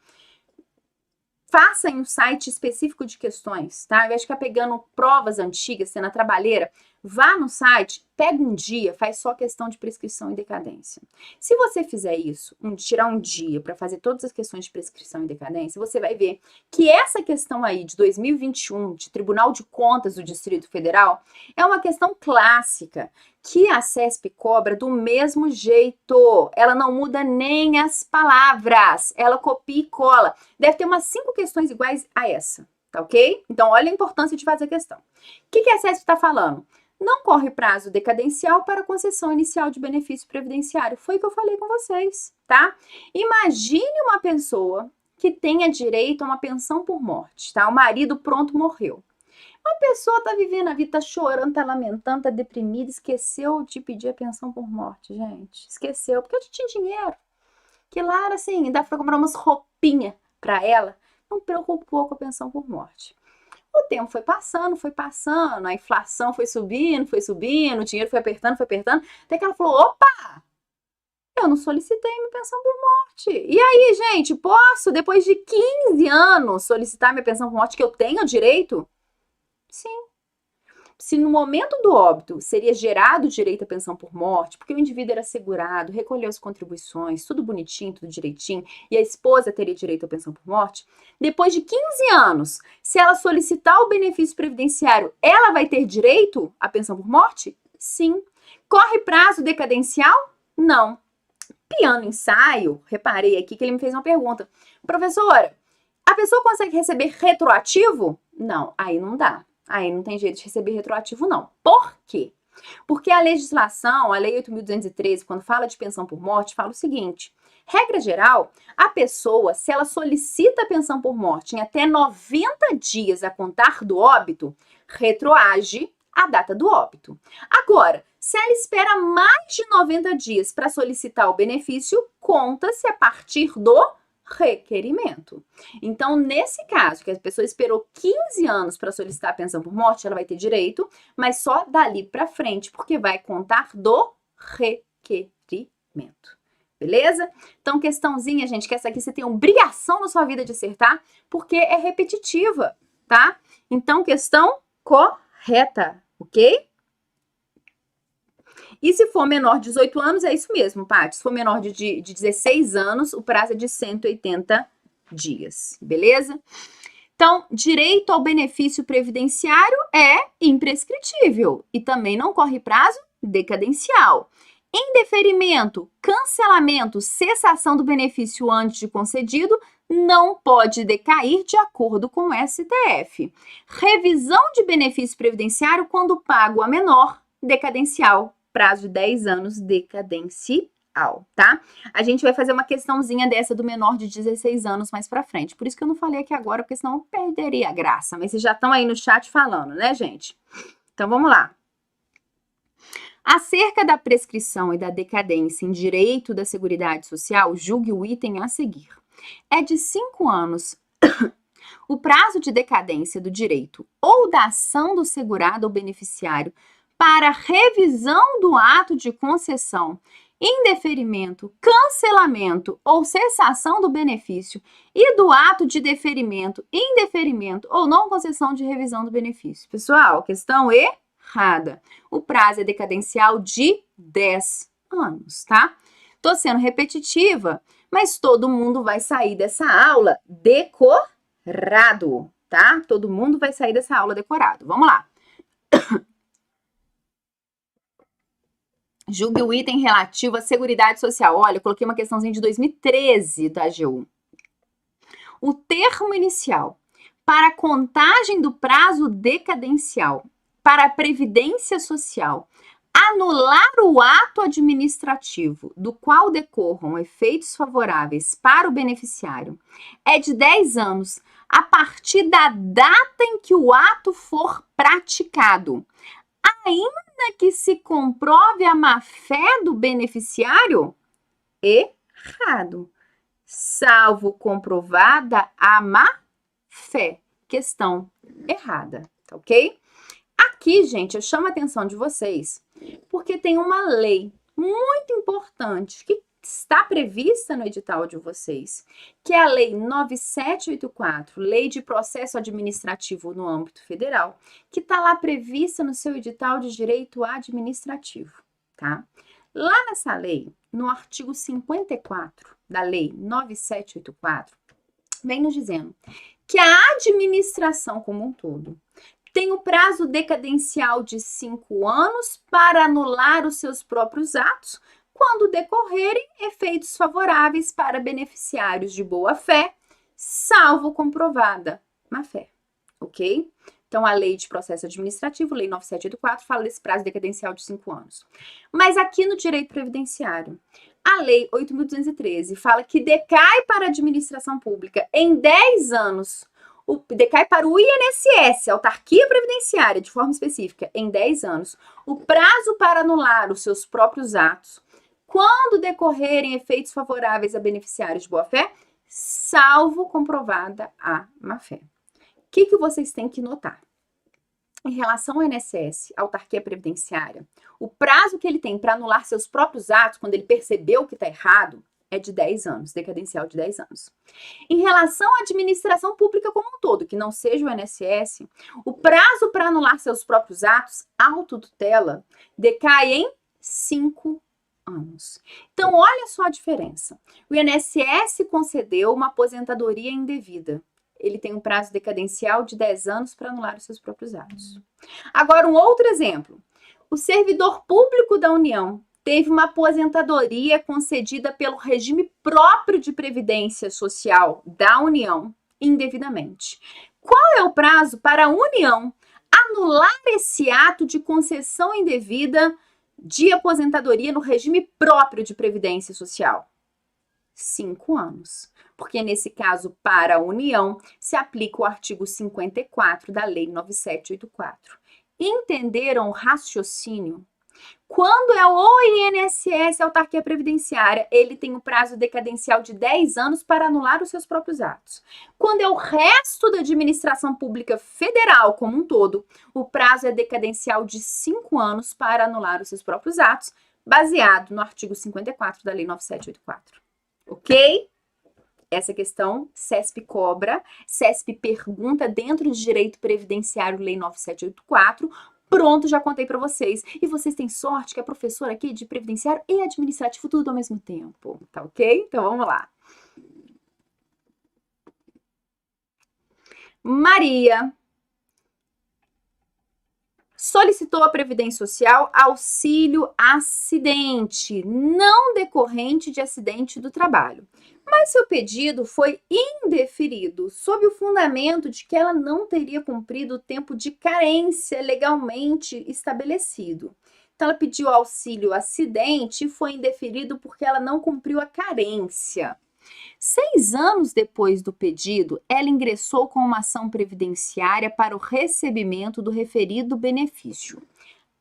faça em um site específico de questões, tá? Ao invés de ficar pegando provas antigas, sendo a trabalheira, vá no site, pega um dia, faz só questão de prescrição e decadência. Se você fizer isso, tirar um dia para fazer todas as questões de prescrição e decadência, você vai ver que essa questão aí de 2021, de Tribunal de Contas do Distrito Federal, é uma questão clássica, que a CESP cobra do mesmo jeito. Ela não muda nem as palavras, ela copia e cola. Deve ter umas 5 questões iguais a essa, tá ok? Então, olha a importância de fazer a questão. O que a CESP está falando? não corre prazo decadencial para concessão inicial de benefício previdenciário. Foi o que eu falei com vocês, tá? Imagine uma pessoa que tenha direito a uma pensão por morte, tá? O marido pronto morreu. Uma pessoa tá vivendo a vida, tá chorando, tá lamentando, tá deprimida, esqueceu de pedir a pensão por morte, gente. Esqueceu, porque eu tinha dinheiro. Que lá era assim, dá pra comprar umas roupinhas pra ela. Não preocupou com a pensão por morte. O tempo foi passando, a inflação foi subindo, o dinheiro foi apertando, até que ela falou, opa, eu não solicitei minha pensão por morte. E aí, gente, posso, depois de 15 anos, solicitar minha pensão por morte que eu tenho direito? Sim. Se no momento do óbito seria gerado o direito à pensão por morte, porque o indivíduo era segurado, recolheu as contribuições, tudo bonitinho, tudo direitinho, e a esposa teria direito à pensão por morte, depois de 15 anos, se ela solicitar o benefício previdenciário, ela vai ter direito à pensão por morte? Sim. Corre prazo decadencial? Não. Piano ensaio, reparei aqui que ele me fez uma pergunta. Professora, a pessoa consegue receber retroativo? Não, aí não dá. Aí não tem jeito de receber retroativo, não. Por quê? Porque a legislação, a Lei 8.213, quando fala de pensão por morte, fala o seguinte: regra geral, a pessoa, se ela solicita a pensão por morte em até 90 dias a contar do óbito, retroage a data do óbito. Agora, se ela espera mais de 90 dias para solicitar o benefício, conta-se a partir do requerimento. Então, nesse caso, que a pessoa esperou 15 anos para solicitar a pensão por morte, ela vai ter direito, mas só dali para frente, porque vai contar do requerimento. Beleza? Então, questãozinha, gente, que essa aqui você tem obrigação na sua vida de acertar, porque é repetitiva, tá? Então, questão correta, ok? E se for menor de 18 anos, é isso mesmo, Paty. Se for menor de 16 anos, o prazo é de 180 dias, beleza? Então, direito ao benefício previdenciário é imprescritível e também não corre prazo decadencial. Indeferimento, cancelamento, cessação do benefício antes de concedido não pode decair de acordo com o STF. Revisão de benefício previdenciário quando pago a menor, decadencial. Prazo de 10 anos, decadencial, tá? A gente vai fazer uma questãozinha dessa do menor de 16 anos mais pra frente. Por isso que eu não falei aqui agora, porque senão eu perderia a graça. Mas vocês já estão aí no chat falando, né, gente? Então, vamos lá. Acerca da prescrição e da decadência em direito da Seguridade Social, julgue o item a seguir. É de 5 anos o prazo de decadência do direito ou da ação do segurado ou beneficiário para revisão do ato de concessão, indeferimento, cancelamento ou cessação do benefício e do ato de deferimento, indeferimento ou não concessão de revisão do benefício. Pessoal, questão errada. O prazo é decadencial de 10 anos, tá? Tô sendo repetitiva, mas todo mundo vai sair dessa aula decorado, tá? Todo mundo vai sair dessa aula decorado. Vamos lá. Julgue o item relativo à Seguridade Social. Olha, eu coloquei uma questãozinha de 2013 da AGU. O termo inicial para a contagem do prazo decadencial para a Previdência Social anular o ato administrativo do qual decorram efeitos favoráveis para o beneficiário é de 10 anos a partir da data em que o ato for praticado, ainda que se comprove a má-fé do beneficiário? Errado. Salvo comprovada a má-fé. Questão errada, tá ok? Aqui, gente, eu chamo a atenção de vocês porque tem uma lei muito importante que está prevista no edital de vocês, que é a Lei 9784, Lei de Processo Administrativo no âmbito federal, que está lá prevista no seu edital de direito administrativo, tá? Lá nessa lei, no artigo 54 da Lei 9784, vem nos dizendo que a administração como um todo tem o prazo decadencial de 5 anos para anular os seus próprios atos, quando decorrerem efeitos favoráveis para beneficiários de boa-fé, salvo comprovada má-fé, ok? Então, a Lei de Processo Administrativo, Lei 9784, fala desse prazo decadencial de 5 anos. Mas aqui no direito previdenciário, a Lei 8.213 fala que decai para a administração pública em 10 anos, decai para o INSS, Autarquia Previdenciária, de forma específica, em 10 anos, o prazo para anular os seus próprios atos, quando decorrerem efeitos favoráveis a beneficiários de boa-fé, salvo comprovada a má-fé. O que vocês têm que notar? Em relação ao INSS, Autarquia Previdenciária, o prazo que ele tem para anular seus próprios atos, quando ele percebeu que está errado, é de 10 anos, decadencial de 10 anos. Em relação à administração pública como um todo, que não seja o INSS, o prazo para anular seus próprios atos, autotutela, decai em 5 anos. Então, olha só a diferença. O INSS concedeu uma aposentadoria indevida. Ele tem um prazo decadencial de 10 anos para anular os seus próprios atos. Agora, um outro exemplo. O servidor público da União teve uma aposentadoria concedida pelo regime próprio de previdência social da União, indevidamente. Qual é o prazo para a União anular esse ato de concessão indevida de aposentadoria no regime próprio de previdência social? 5 anos. Porque nesse caso, para a União, se aplica o artigo 54 da Lei 9784. Entenderam o raciocínio? Quando é o INSS, a Autarquia Previdenciária, ele tem um prazo decadencial de 10 anos para anular os seus próprios atos. Quando é o resto da administração pública federal como um todo, o prazo é decadencial de 5 anos para anular os seus próprios atos, baseado no artigo 54 da Lei 9784. Ok? Essa questão, CESP cobra, CESP pergunta dentro de Direito Previdenciário, Lei 9784. Pronto, já contei para vocês. E vocês têm sorte que é professora aqui de Previdenciário e Administrativo, tudo ao mesmo tempo. Tá ok? Então, vamos lá. Maria solicitou a Previdência Social auxílio acidente, não decorrente de acidente do trabalho. Mas seu pedido foi indeferido, sob o fundamento de que ela não teria cumprido o tempo de carência legalmente estabelecido. Então, ela pediu auxílio acidente e foi indeferido porque ela não cumpriu a carência. 6 anos depois do pedido, ela ingressou com uma ação previdenciária para o recebimento do referido benefício.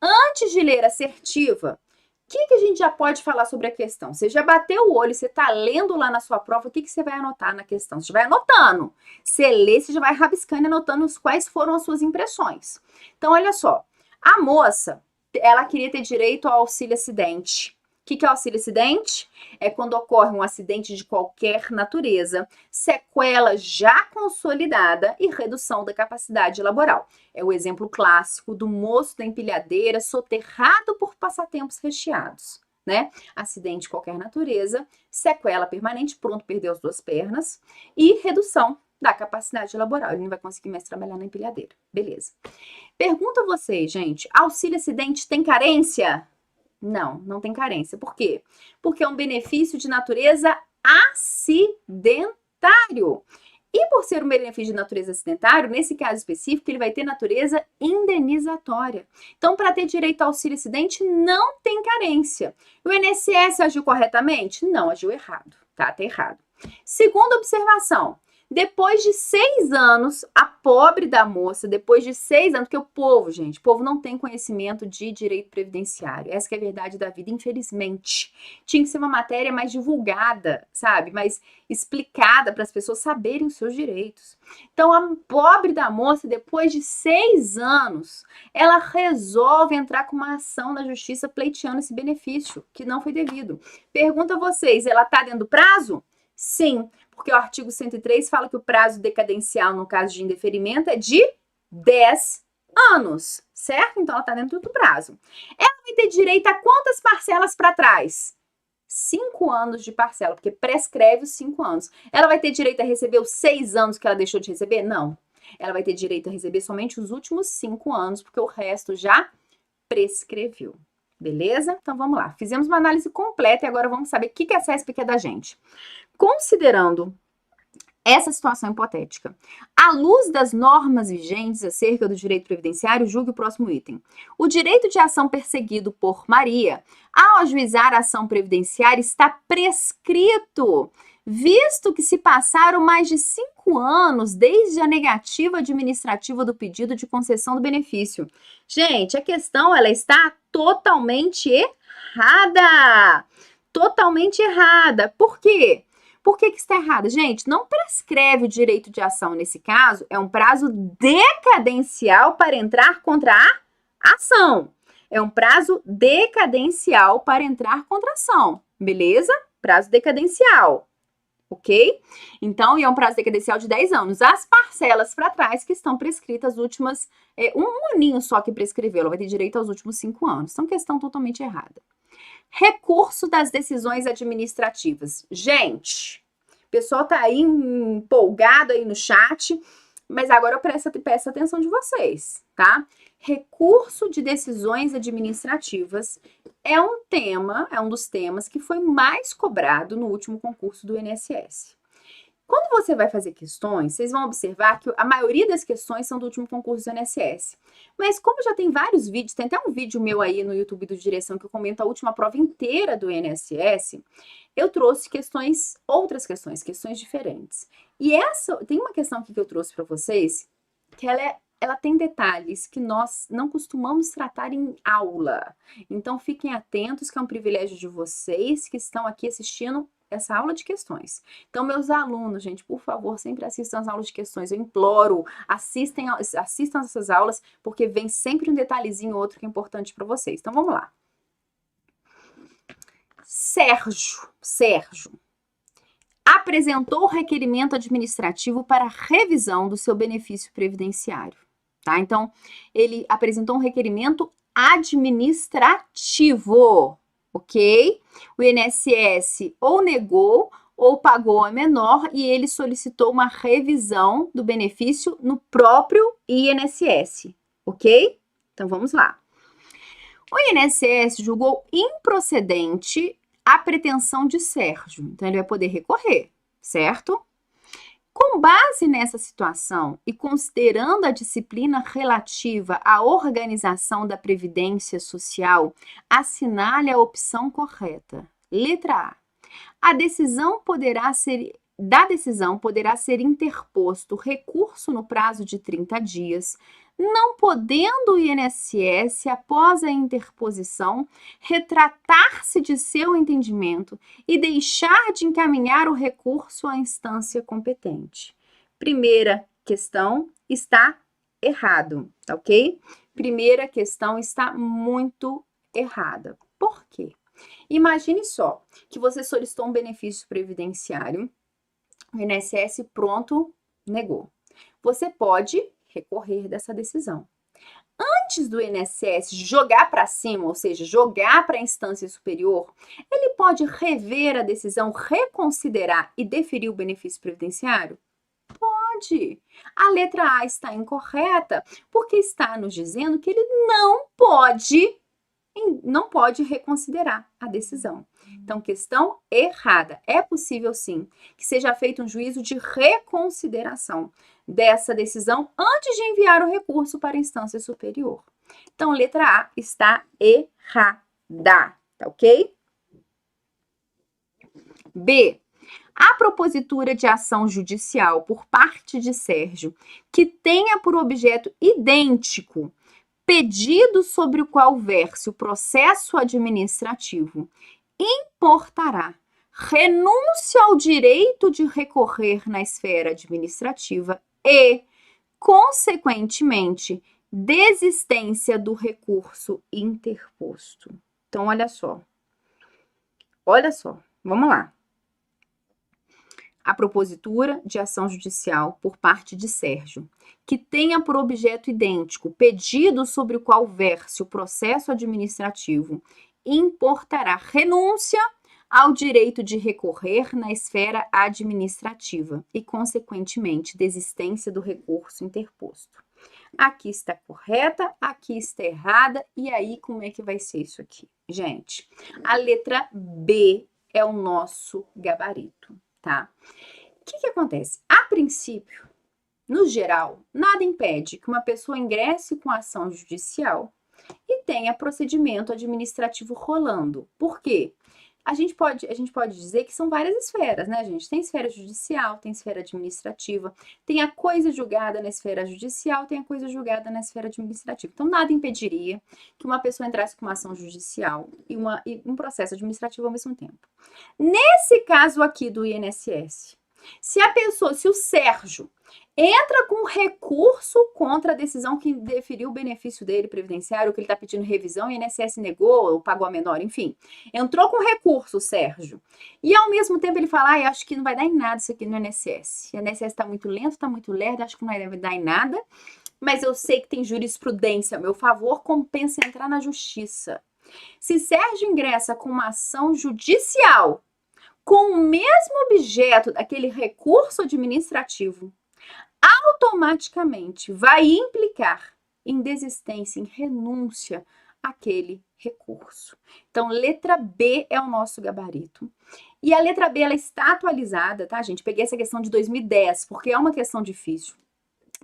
Antes de ler a assertiva, o que a gente já pode falar sobre a questão? Você já bateu o olho, você está lendo lá na sua prova, o que você vai anotar na questão? Você vai anotando. Você lê, você já vai rabiscando e anotando quais foram as suas impressões. Então, olha só. A moça, ela queria ter direito ao auxílio acidente. O que é o auxílio acidente? É quando ocorre um acidente de qualquer natureza, sequela já consolidada e redução da capacidade laboral. É o exemplo clássico do moço da empilhadeira soterrado por passatempos recheados, né? Acidente de qualquer natureza, sequela permanente, pronto, perdeu as 2 pernas e redução da capacidade laboral. Ele não vai conseguir mais trabalhar na empilhadeira. Beleza. Pergunto a vocês, gente, auxílio acidente tem carência? Não, não tem carência. Por quê? Porque é um benefício de natureza acidentário. E por ser um benefício de natureza acidentário, nesse caso específico, ele vai ter natureza indenizatória. Então, para ter direito ao auxílio acidente, não tem carência. O INSS agiu corretamente? Não, agiu errado. Tá errado. Segunda observação. Depois de 6 anos, a pobre da moça, depois de 6 anos, porque o povo, gente, o povo não tem conhecimento de direito previdenciário. Essa que é a verdade da vida, infelizmente. Tinha que ser uma matéria mais divulgada, sabe? Mais explicada para as pessoas saberem os seus direitos. Então, a pobre da moça, depois de 6 anos, ela resolve entrar com uma ação na justiça pleiteando esse benefício, que não foi devido. Pergunto a vocês, ela está dentro do prazo? Sim, porque o artigo 103 fala que o prazo decadencial, no caso de indeferimento, é de 10 anos, certo? Então, ela está dentro do prazo. Ela vai ter direito a quantas parcelas para trás? 5 anos de parcela, porque prescreve os 5 anos. Ela vai ter direito a receber os 6 anos que ela deixou de receber? Não. Ela vai ter direito a receber somente os últimos 5 anos, porque o resto já prescreveu. Beleza? Então, vamos lá. Fizemos uma análise completa e agora vamos saber o que a CESP quer da gente. Considerando essa situação hipotética. À luz das normas vigentes acerca do direito previdenciário, julgue o próximo item. O direito de ação perseguido por Maria, ao ajuizar a ação previdenciária, está prescrito, visto que se passaram mais de 5 anos desde a negativa administrativa do pedido de concessão do benefício. Gente, a questão ela está totalmente errada. Totalmente errada. Por quê? Por que está errada? Gente, não prescreve o direito de ação nesse caso, é um prazo decadencial para entrar contra a ação. É um prazo decadencial para entrar contra a ação, beleza? Prazo decadencial, ok? Então, é um prazo decadencial de 10 anos. As parcelas para trás que estão prescritas, últimas, um aninho só que prescreveu, ela vai ter direito aos últimos 5 anos. Então, questão totalmente errada. Recurso das decisões administrativas. Gente, o pessoal tá aí empolgado aí no chat, mas agora eu peço atenção de vocês, tá? Recurso de decisões administrativas é um dos temas que foi mais cobrado no último concurso do INSS. Quando você vai fazer questões, vocês vão observar que a maioria das questões são do último concurso do INSS. Mas como já tem vários vídeos, tem até um vídeo meu aí no YouTube do Direção que eu comento a última prova inteira do INSS, eu trouxe outras questões diferentes. E tem uma questão aqui que eu trouxe para vocês, que ela tem detalhes que nós não costumamos tratar em aula. Então fiquem atentos que é um privilégio de vocês que estão aqui assistindo essa aula de questões. Então, meus alunos, gente, por favor, sempre assistam as aulas de questões. Eu imploro, assistam essas aulas, porque vem sempre um detalhezinho ou outro que é importante para vocês. Então, vamos lá. Sérgio apresentou o requerimento administrativo para revisão do seu benefício previdenciário, tá? Então, ele apresentou um requerimento administrativo, ok? O INSS ou negou ou pagou a menor e ele solicitou uma revisão do benefício no próprio INSS, ok? Então, vamos lá. O INSS julgou improcedente a pretensão de Sérgio. Então, ele vai poder recorrer, certo? Com base nessa situação e considerando a disciplina relativa à organização da Previdência Social, assinale a opção correta. Letra A. Da decisão poderá ser interposto recurso no prazo de 30 dias, não podendo o INSS, após a interposição, retratar-se de seu entendimento e deixar de encaminhar o recurso à instância competente. Primeira questão está errado, tá ok? Primeira questão está muito errada. Por quê? Imagine só que você solicitou um benefício previdenciário, o INSS pronto negou. Você pode recorrer dessa decisão. Antes do INSS jogar para cima, ou seja, jogar para a instância superior, ele pode rever a decisão, reconsiderar e deferir o benefício previdenciário? Pode. A letra A está incorreta, porque está nos dizendo que ele não pode reconsiderar a decisão. Então, questão errada. É possível, sim, que seja feito um juízo de reconsideração dessa decisão antes de enviar o recurso para a instância superior. Então, letra A está errada, tá ok? B. A propositura de ação judicial por parte de Sérgio, que tenha por objeto idêntico pedido sobre o qual verse o processo administrativo, importará renúncia ao direito de recorrer na esfera administrativa e, consequentemente, desistência do recurso interposto. Então, olha só, vamos lá. A propositura de ação judicial por parte de Sérgio, que tenha por objeto idêntico pedido sobre o qual verse o processo administrativo, importará renúncia ao direito de recorrer na esfera administrativa e, consequentemente, desistência do recurso interposto. Aqui está correta, aqui está errada, e aí como é que vai ser isso aqui? Gente, a letra B é o nosso gabarito, tá? que acontece? A princípio, no geral, nada impede que uma pessoa ingresse com ação judicial e tenha procedimento administrativo rolando. Por quê? A gente pode dizer que são várias esferas, né, gente? Tem esfera judicial, tem esfera administrativa, tem a coisa julgada na esfera judicial, tem a coisa julgada na esfera administrativa. Então, nada impediria que uma pessoa entrasse com uma ação judicial e um processo administrativo ao mesmo tempo. Nesse caso aqui do INSS, se o Sérgio entra com recurso contra a decisão que deferiu o benefício dele previdenciário, que ele está pedindo revisão, e o INSS negou ou pagou a menor, enfim. Entrou com recurso o Sérgio. E ao mesmo tempo ele fala, eu acho que não vai dar em nada isso aqui no INSS. O INSS está muito lento, está muito lerdo, acho que não vai dar em nada. Mas eu sei que tem jurisprudência a meu favor, compensa entrar na justiça. Se Sérgio ingressa com uma ação judicial com o mesmo objeto daquele recurso administrativo, automaticamente vai implicar em desistência, em renúncia àquele recurso. Então, letra B é o nosso gabarito. E a letra B, ela está atualizada, tá, gente? Peguei essa questão de 2010, porque é uma questão difícil.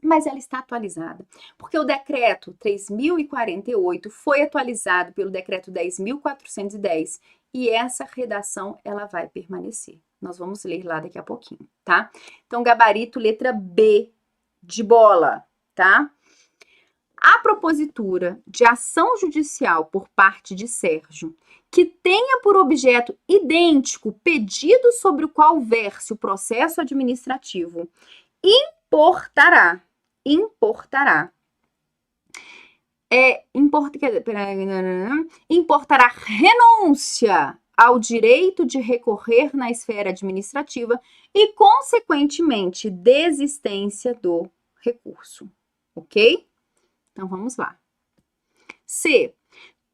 Mas ela está atualizada, porque o decreto 3.048 foi atualizado pelo decreto 10.410 e essa redação ela vai permanecer. Nós vamos ler lá daqui a pouquinho, tá? Então, gabarito letra B de bola, tá? A propositura de ação judicial por parte de Sérgio que tenha por objeto idêntico pedido sobre o qual verse o processo administrativo importará renúncia ao direito de recorrer na esfera administrativa e, consequentemente, desistência do recurso. Ok? Então, vamos lá. C.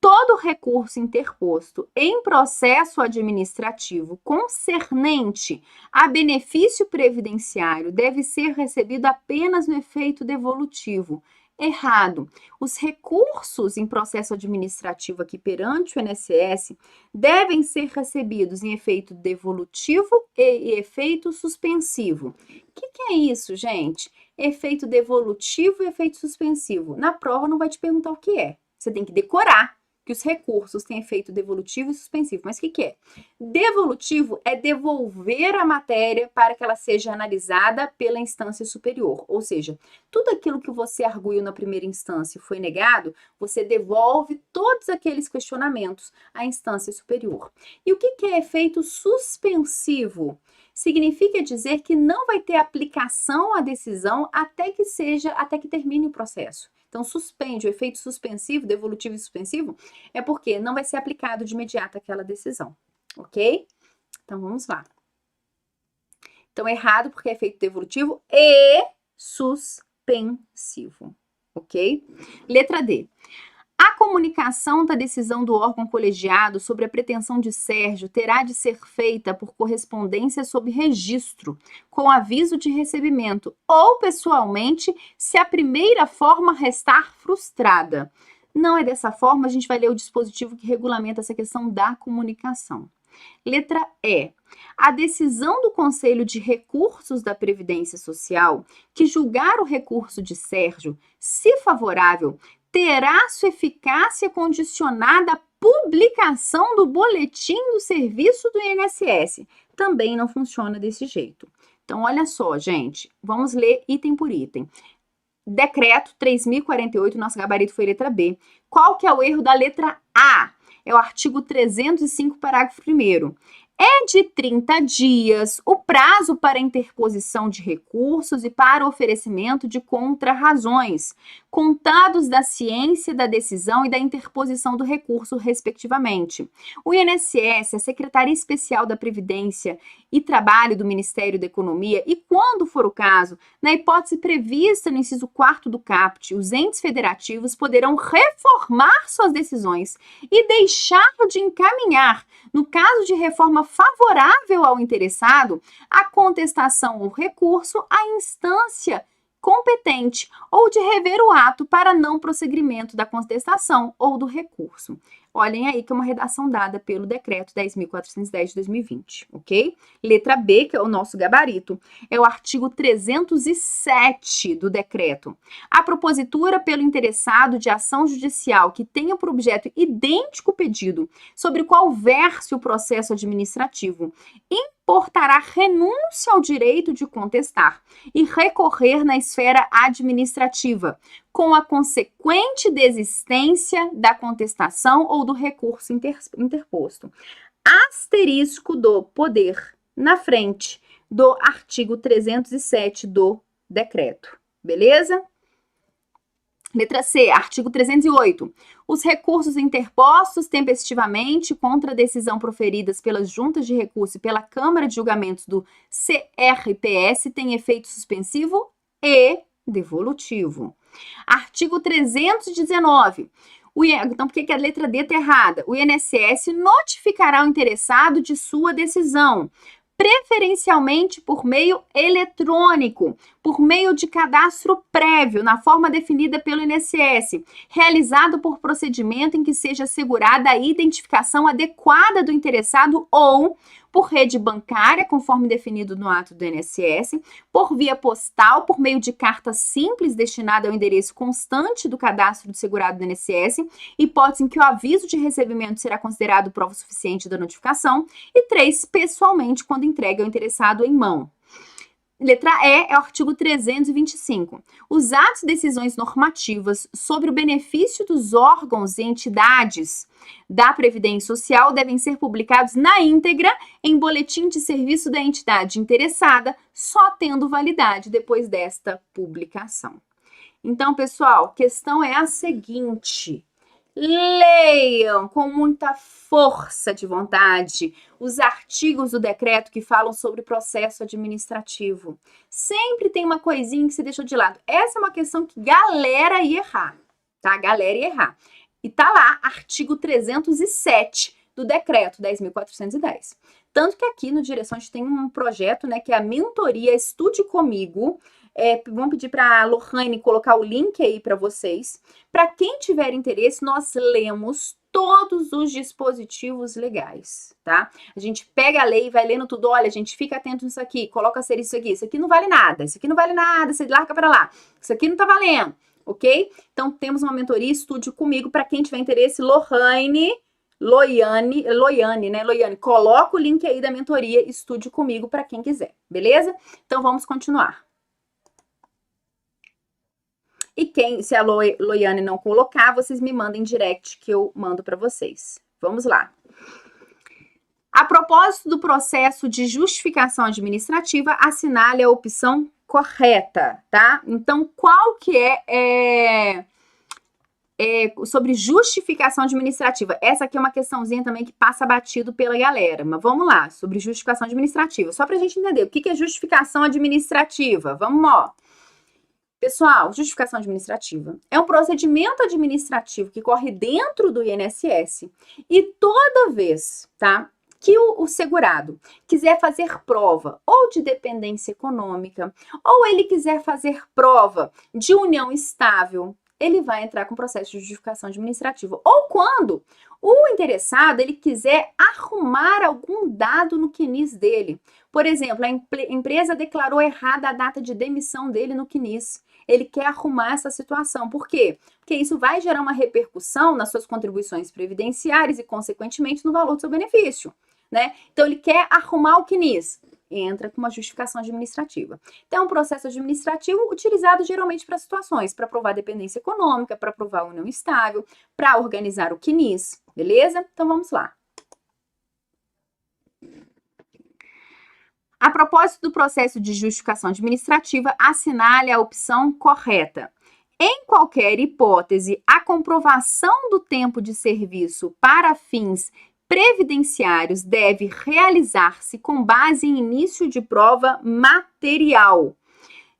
Todo recurso interposto em processo administrativo concernente a benefício previdenciário deve ser recebido apenas no efeito devolutivo. Errado. Os recursos em processo administrativo aqui perante o INSS devem ser recebidos em efeito devolutivo e efeito suspensivo. O que é isso, gente? Efeito devolutivo e efeito suspensivo. Na prova não vai te perguntar o que é. Você tem que decorar que os recursos têm efeito devolutivo e suspensivo. Mas o que é? Devolutivo é devolver a matéria para que ela seja analisada pela instância superior. Ou seja, tudo aquilo que você arguiu na primeira instância e foi negado, você devolve todos aqueles questionamentos à instância superior. E o que é efeito suspensivo? Significa dizer que não vai ter aplicação à decisão até que termine o processo. Então, suspende, o efeito suspensivo, devolutivo e suspensivo, é porque não vai ser aplicado de imediato aquela decisão, ok? Então, vamos lá. Então, errado porque é efeito devolutivo e suspensivo, ok? Letra D. A comunicação da decisão do órgão colegiado sobre a pretensão de Sérgio terá de ser feita por correspondência sob registro, com aviso de recebimento, ou pessoalmente, se a primeira forma restar frustrada. Não é dessa forma, a gente vai ler o dispositivo que regulamenta essa questão da comunicação. Letra E. A decisão do Conselho de Recursos da Previdência Social, que julgar o recurso de Sérgio, se favorável, terá sua eficácia condicionada à publicação do boletim do serviço do INSS. Também não funciona desse jeito. Então, olha só, gente, vamos ler item por item. Decreto 3.048, nosso gabarito foi letra B. Qual que é o erro da letra A? É o artigo 305, parágrafo 1º. É de 30 dias o prazo para interposição de recursos e para oferecimento de contrarrazões, contados da ciência da decisão e da interposição do recurso, respectivamente. O INSS, a Secretaria Especial da Previdência e Trabalho do Ministério da Economia e, quando for o caso, na hipótese prevista no inciso 4º do CAPT, os entes federativos poderão reformar suas decisões e deixar de encaminhar, no caso de reforma favorável ao interessado, a contestação ou recurso à instância competente ou de rever o ato para não prosseguimento da contestação ou do recurso. Olhem aí que é uma redação dada pelo decreto 10.410 de 2020, ok? Letra B, que é o nosso gabarito, é o artigo 307 do decreto. A propositura pelo interessado de ação judicial que tenha por objeto idêntico pedido sobre o qual verse o processo administrativo importará renúncia ao direito de contestar e recorrer na esfera administrativa, com a consequente desistência da contestação ou do recurso interposto. Asterisco do poder na frente do artigo 307 do decreto. Beleza? Letra C, artigo 308. Os recursos interpostos tempestivamente contra a decisão proferidas pelas juntas de recurso e pela Câmara de Julgamentos do CRPS têm efeito suspensivo e devolutivo. Artigo 319. Então, por que a letra D está errada? O INSS notificará o interessado de sua decisão, preferencialmente por meio eletrônico, por meio de cadastro prévio, na forma definida pelo INSS, realizado por procedimento em que seja assegurada a identificação adequada do interessado ou por rede bancária, conforme definido no ato do INSS, por via postal, por meio de carta simples destinada ao endereço constante do cadastro do segurado do INSS, hipótese em que o aviso de recebimento será considerado prova suficiente da notificação, e 3, pessoalmente, quando entregue ao interessado em mão. Letra E é o artigo 325. Os atos e decisões normativas sobre o benefício dos órgãos e entidades da Previdência Social devem ser publicados na íntegra em boletim de serviço da entidade interessada, só tendo validade depois desta publicação. Então, pessoal, a questão é a seguinte: leiam com muita força de vontade os artigos do decreto que falam sobre processo administrativo. Sempre tem uma coisinha que você deixou de lado. Essa é uma questão que galera ia errar, tá? Galera ia errar. E tá lá, artigo 307 do decreto 10.410. Tanto que aqui no Direção a gente tem um projeto, né, que é a mentoria Estude Comigo. Vamos pedir para a Lohane colocar o link aí para vocês. Para quem tiver interesse, nós lemos todos os dispositivos legais, tá? A gente pega a lei e vai lendo tudo. Olha, a gente fica atento nisso aqui, coloca ser isso aqui. Isso aqui não vale nada, isso aqui não vale nada, você larga para lá. Isso aqui não tá valendo, ok? Então, temos uma mentoria Estude Comigo. Para quem tiver interesse, Loiane, coloca o link aí da mentoria Estude Comigo para quem quiser, beleza? Então, vamos continuar. E se a Loiane não colocar, vocês me mandem direct que eu mando para vocês. Vamos lá. A propósito do processo de justificação administrativa, assinale a opção correta, tá? Então, qual que é sobre justificação administrativa? Essa aqui é uma questãozinha também que passa batido pela galera, mas vamos lá, sobre justificação administrativa. Só para a gente entender o que é justificação administrativa. Vamos lá. Pessoal, justificação administrativa é um procedimento administrativo que corre dentro do INSS e toda vez, tá, que o segurado quiser fazer prova ou de dependência econômica ou ele quiser fazer prova de união estável, ele vai entrar com processo de justificação administrativa. Ou quando o interessado ele quiser arrumar algum dado no CNIS dele. Por exemplo, a empresa declarou errada a data de demissão dele no CNIS. Ele quer arrumar essa situação. Por quê? Porque isso vai gerar uma repercussão nas suas contribuições previdenciárias e, consequentemente, no valor do seu benefício, né? Então, ele quer arrumar o CNIS. Entra com uma justificação administrativa. Então, é um processo administrativo utilizado geralmente para situações, para provar dependência econômica, para provar união estável, para organizar o CNIS, beleza? Então, vamos lá. A propósito do processo de justificação administrativa, assinale a opção correta. Em qualquer hipótese, a comprovação do tempo de serviço para fins previdenciários deve realizar-se com base em início de prova material,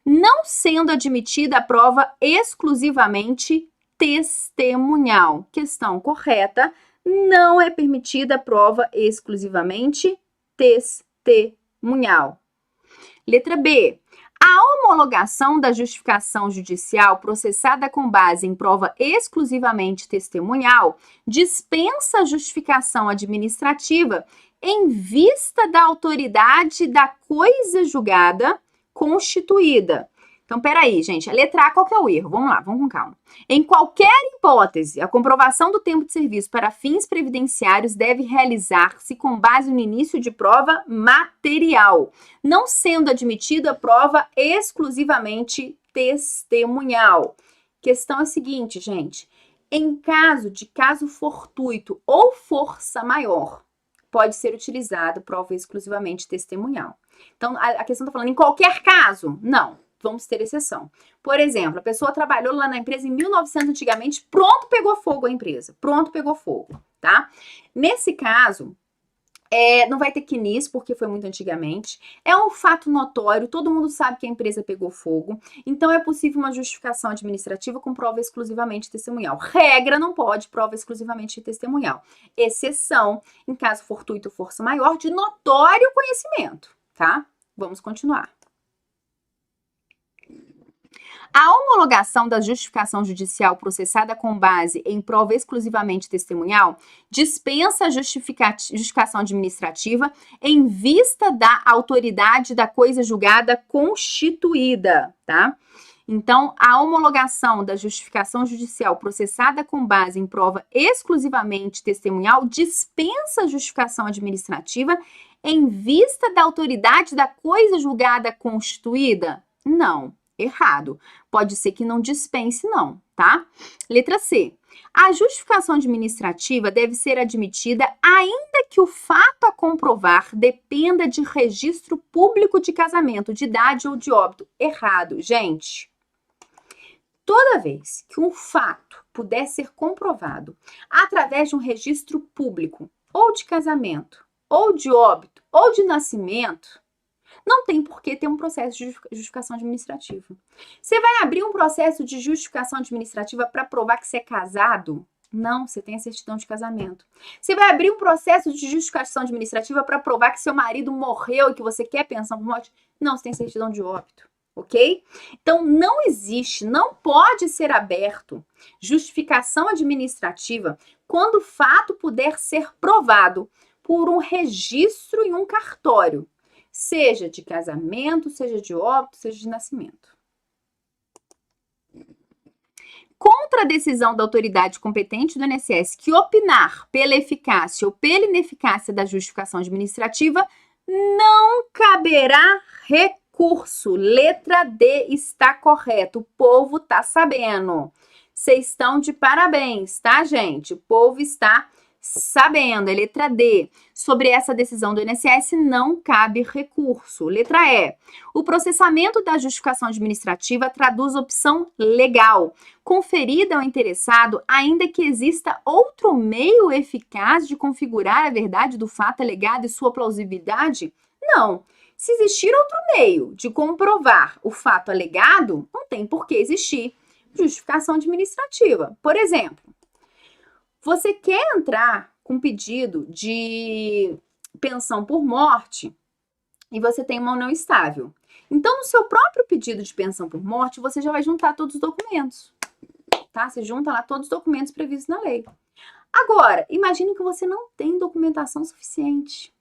não sendo admitida a prova exclusivamente testemunhal. Questão correta, não é permitida a prova exclusivamente testemunhal. Letra B. A homologação da justificação judicial processada com base em prova exclusivamente testemunhal dispensa a justificação administrativa em vista da autoridade da coisa julgada constituída. Então, peraí, gente, a letra A, qual que é o erro? Vamos lá, vamos com calma. Em qualquer hipótese, a comprovação do tempo de serviço para fins previdenciários deve realizar-se com base no início de prova material, não sendo admitida prova exclusivamente testemunhal. Questão é a seguinte, gente, em caso de caso fortuito ou força maior, pode ser utilizado prova exclusivamente testemunhal. Então, a questão está falando em qualquer caso? Não. Vamos ter exceção. Por exemplo, a pessoa trabalhou lá na empresa em 1900 antigamente, pronto, pegou fogo a empresa. Pronto, pegou fogo, tá? Nesse caso, não vai ter quinis, porque foi muito antigamente. É um fato notório, todo mundo sabe que a empresa pegou fogo. Então, é possível uma justificação administrativa com prova exclusivamente testemunhal. Regra, não pode prova exclusivamente testemunhal. Exceção, em caso fortuito ou força maior, de notório conhecimento, tá? Vamos continuar. A homologação da justificação judicial processada com base em prova exclusivamente testemunhal dispensa a justificação administrativa em vista da autoridade da coisa julgada constituída, tá? Então, a homologação da justificação judicial processada com base em prova exclusivamente testemunhal dispensa a justificação administrativa em vista da autoridade da coisa julgada constituída? Não. Errado. Pode ser que não dispense, não, tá? Letra C. A justificação administrativa deve ser admitida ainda que o fato a comprovar dependa de registro público de casamento, de idade ou de óbito. Errado. Gente, toda vez que um fato puder ser comprovado através de um registro público, ou de casamento, ou de óbito, ou de nascimento, não tem por que ter um processo de justificação administrativa. Você vai abrir um processo de justificação administrativa para provar que você é casado? Não, você tem a certidão de casamento. Você vai abrir um processo de justificação administrativa para provar que seu marido morreu e que você quer pensão por morte? Não, você tem certidão de óbito, ok? Então, não existe, não pode ser aberto justificação administrativa quando o fato puder ser provado por um registro em um cartório. Seja de casamento, seja de óbito, seja de nascimento. Contra a decisão da autoridade competente do INSS que opinar pela eficácia ou pela ineficácia da justificação administrativa, não caberá recurso. Letra D está correto. O povo está sabendo. Vocês estão de parabéns, tá, gente? O povo está sabendo, é letra D. Sobre essa decisão do INSS não cabe recurso. Letra E. O processamento da justificação administrativa traduz opção legal, conferida ao interessado, ainda que exista outro meio eficaz de configurar a verdade do fato alegado e sua plausibilidade? Não. Se existir outro meio de comprovar o fato alegado, não tem por que existir justificação administrativa. Por exemplo, você quer entrar com pedido de pensão por morte e você tem uma união estável. Então, no seu próprio pedido de pensão por morte, você já vai juntar todos os documentos, tá? Você junta lá todos os documentos previstos na lei. Agora, imagine que você não tem documentação suficiente.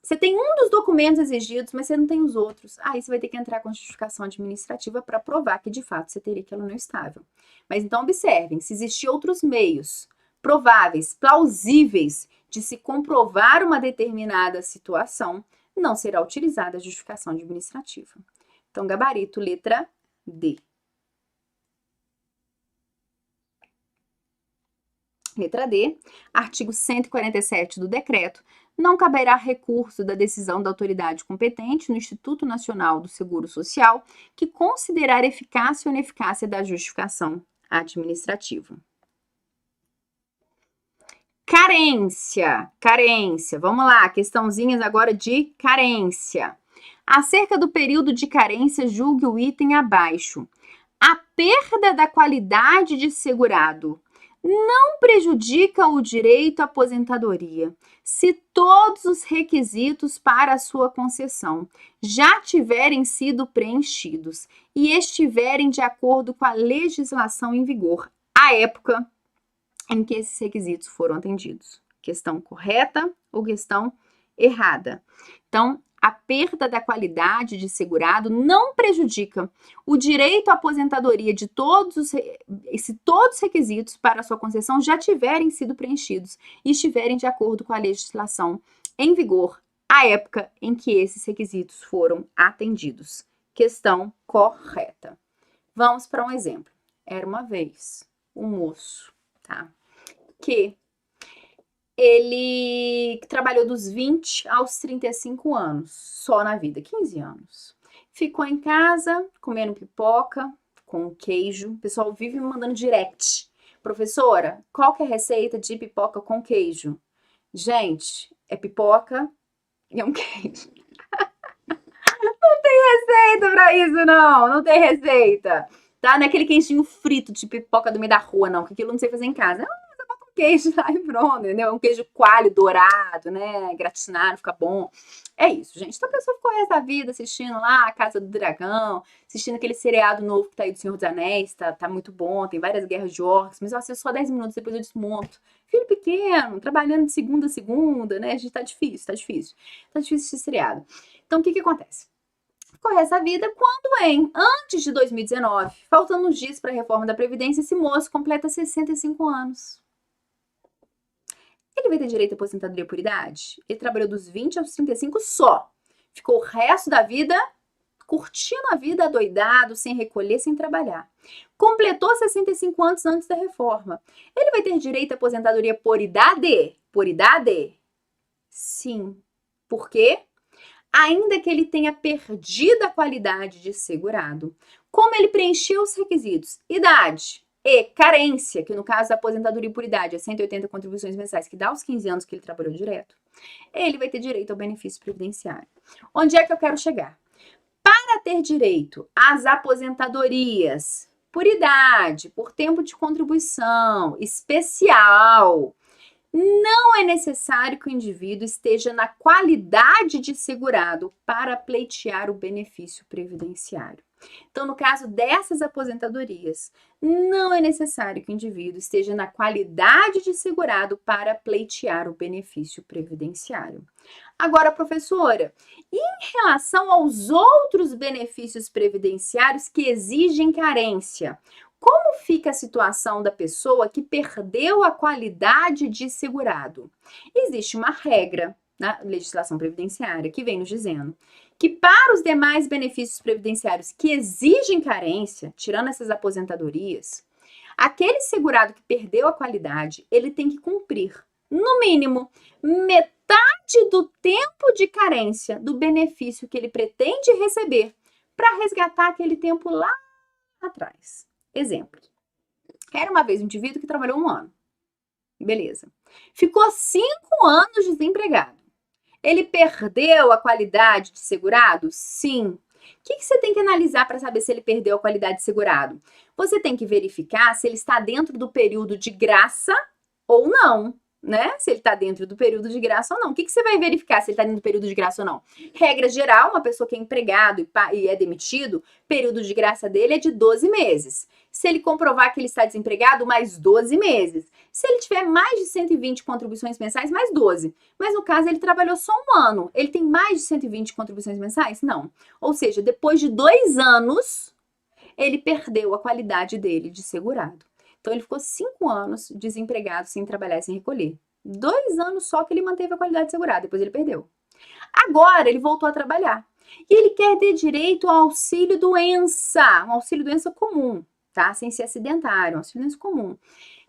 Você tem um dos documentos exigidos, mas você não tem os outros. Aí você vai ter que entrar com justificação administrativa para provar que, de fato, você teria aquela união estável. Mas então, observem, se existir outros meios prováveis, plausíveis de se comprovar uma determinada situação, não será utilizada a justificação administrativa. Então, gabarito, letra D. Letra D, artigo 147 do decreto, não caberá recurso da decisão da autoridade competente no Instituto Nacional do Seguro Social que considerar eficácia ou ineficácia da justificação administrativa. Carência, vamos lá, questãozinhas agora de carência. Acerca do período de carência, julgue o item abaixo. A perda da qualidade de segurado não prejudica o direito à aposentadoria se todos os requisitos para a sua concessão já tiverem sido preenchidos e estiverem de acordo com a legislação em vigor à época em que esses requisitos foram atendidos. Questão correta ou questão errada? Então, a perda da qualidade de segurado não prejudica o direito à aposentadoria de se todos os requisitos para a sua concessão já tiverem sido preenchidos e estiverem de acordo com a legislação em vigor à época em que esses requisitos foram atendidos. Questão correta. Vamos para um exemplo. Era uma vez um moço, tá? Que ele trabalhou dos 20 aos 35 anos, só na vida, 15 anos. Ficou em casa, comendo pipoca com queijo. O pessoal vive me mandando direct. Professora, qual que é a receita de pipoca com queijo? Gente, é pipoca e é um queijo. Não tem receita pra isso, não. Não tem receita. Tá? Não é aquele queijinho frito de pipoca do meio da rua, não. Que aquilo eu não sei fazer em casa. Queijo lá e pronto, entendeu? Um queijo coalho dourado, né? Gratinado, fica bom. É isso, gente. Então a pessoa ficou o resto da vida assistindo lá a Casa do Dragão, assistindo aquele seriado novo que tá aí do Senhor dos Anéis, tá muito bom, tem várias guerras de orcs, mas eu assisto só 10 minutos, depois eu desmonto. Filho pequeno, trabalhando de segunda a segunda, né? A gente tá difícil. Tá difícil esse seriado. Então o que acontece? Ficou o resto da vida quando antes de 2019, faltando uns dias para a reforma da Previdência, esse moço completa 65 anos. Ele vai ter direito à aposentadoria por idade? Ele trabalhou dos 20 aos 35 só. Ficou o resto da vida curtindo a vida adoidado, sem recolher, sem trabalhar. Completou 65 anos antes da reforma. Ele vai ter direito à aposentadoria por idade? Por idade? Sim. Por quê? Ainda que ele tenha perdido a qualidade de segurado. Como ele preencheu os requisitos? Idade e carência, que no caso da aposentadoria por idade é 180 contribuições mensais, que dá os 15 anos que ele trabalhou direto, ele vai ter direito ao benefício previdenciário. Onde é que eu quero chegar? Para ter direito às aposentadorias por idade, por tempo de contribuição especial, não é necessário que o indivíduo esteja na qualidade de segurado para pleitear o benefício previdenciário. Então, no caso dessas aposentadorias, não é necessário que o indivíduo esteja na qualidade de segurado para pleitear o benefício previdenciário. Agora, professora, e em relação aos outros benefícios previdenciários que exigem carência, como fica a situação da pessoa que perdeu a qualidade de segurado? Existe uma regra na legislação previdenciária que vem nos dizendo que para os demais benefícios previdenciários que exigem carência, tirando essas aposentadorias, aquele segurado que perdeu a qualidade, ele tem que cumprir, no mínimo, metade do tempo de carência do benefício que ele pretende receber para resgatar aquele tempo lá atrás. Exemplo. Era uma vez um indivíduo que trabalhou 1 ano. Beleza. Ficou 5 anos desempregado. Ele perdeu a qualidade de segurado? Sim. O que você tem que analisar para saber se ele perdeu a qualidade de segurado? Você tem que verificar se ele está dentro do período de graça ou não, né? Se ele está dentro do período de graça ou não. O que você vai verificar se ele está dentro do período de graça ou não? Regra geral, uma pessoa que é empregado e é demitido, período de graça dele é de 12 meses. Se ele comprovar que ele está desempregado, mais 12 meses. Se ele tiver mais de 120 contribuições mensais, mais 12. Mas no caso, ele trabalhou só 1 ano. Ele tem mais de 120 contribuições mensais? Não. Ou seja, depois de 2 anos, ele perdeu a qualidade dele de segurado. Então, ele ficou 5 anos desempregado, sem trabalhar e sem recolher. 2 anos só que ele manteve a qualidade de segurado, depois ele perdeu. Agora, ele voltou a trabalhar. E ele quer ter direito ao auxílio-doença, um auxílio-doença comum, tá? Sem ser acidentário, um auxílio-doença comum.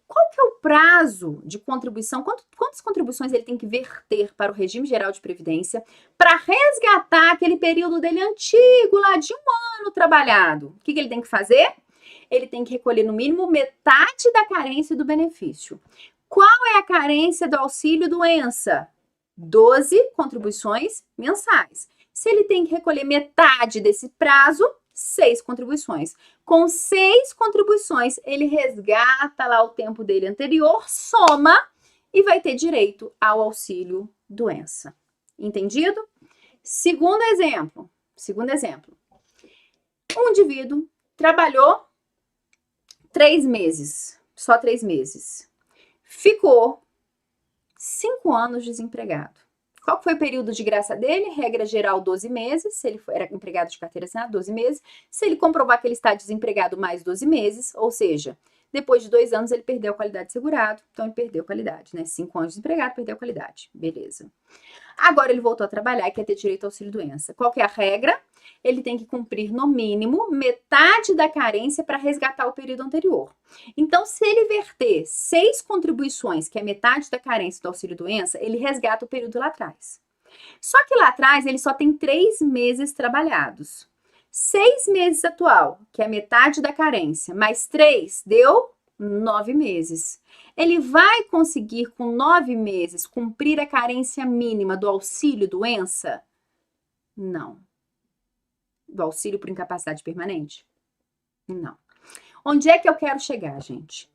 Qual que é o prazo de contribuição? Quantas contribuições ele tem que verter para o regime geral de previdência para resgatar aquele período dele antigo, lá de 1 ano trabalhado? O que ele tem que fazer? Ele tem que recolher no mínimo metade da carência do benefício. Qual é a carência do auxílio-doença? 12 contribuições mensais. Se ele tem que recolher metade desse prazo, 6 contribuições. Com 6 contribuições, ele resgata lá o tempo dele anterior, soma e vai ter direito ao auxílio doença. Entendido? Segundo exemplo. Um indivíduo trabalhou 3 meses, só 3 meses. Ficou 5 anos desempregado. Qual foi o período de graça dele? Regra geral, 12 meses. Se ele era empregado de carteira assinada, 12 meses. Se ele comprovar que ele está desempregado mais 12 meses, ou seja, depois de 2 anos ele perdeu a qualidade de segurado, então ele perdeu a qualidade, né? 5 anos desempregado, perdeu a qualidade. Beleza. Agora ele voltou a trabalhar e quer ter direito ao auxílio-doença. Qual que é a regra? Ele tem que cumprir, no mínimo, metade da carência para resgatar o período anterior. Então, se ele verter 6 contribuições, que é metade da carência do auxílio-doença, ele resgata o período lá atrás. Só que lá atrás ele só tem 3 meses trabalhados. 6 meses atual, que é metade da carência, mais 3, deu 9 meses. Ele vai conseguir, com 9 meses, cumprir a carência mínima do auxílio-doença? Não. Do auxílio por incapacidade permanente? Não. Onde é que eu quero chegar, gente?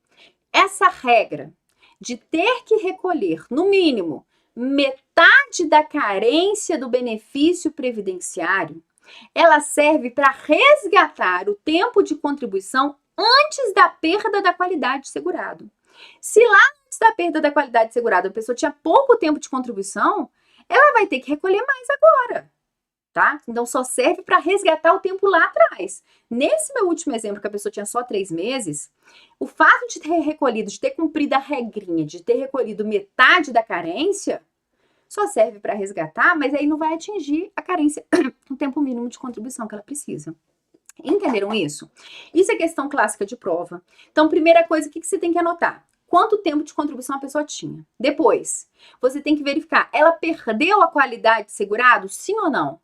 Essa regra de ter que recolher, no mínimo, metade da carência do benefício previdenciário, ela serve para resgatar o tempo de contribuição antes da perda da qualidade de segurado. Se lá antes da perda da qualidade de segurado a pessoa tinha pouco tempo de contribuição, ela vai ter que recolher mais agora, tá? Então só serve para resgatar o tempo lá atrás. Nesse meu último exemplo, que a pessoa tinha só 3 meses, o fato de ter recolhido, de ter cumprido a regrinha, de ter recolhido metade da carência, só serve para resgatar, mas aí não vai atingir a carência, o tempo mínimo de contribuição que ela precisa. Entenderam isso? Isso é questão clássica de prova. Então, primeira coisa, o que você tem que anotar? Quanto tempo de contribuição a pessoa tinha? Depois, você tem que verificar, ela perdeu a qualidade de segurado, sim ou não?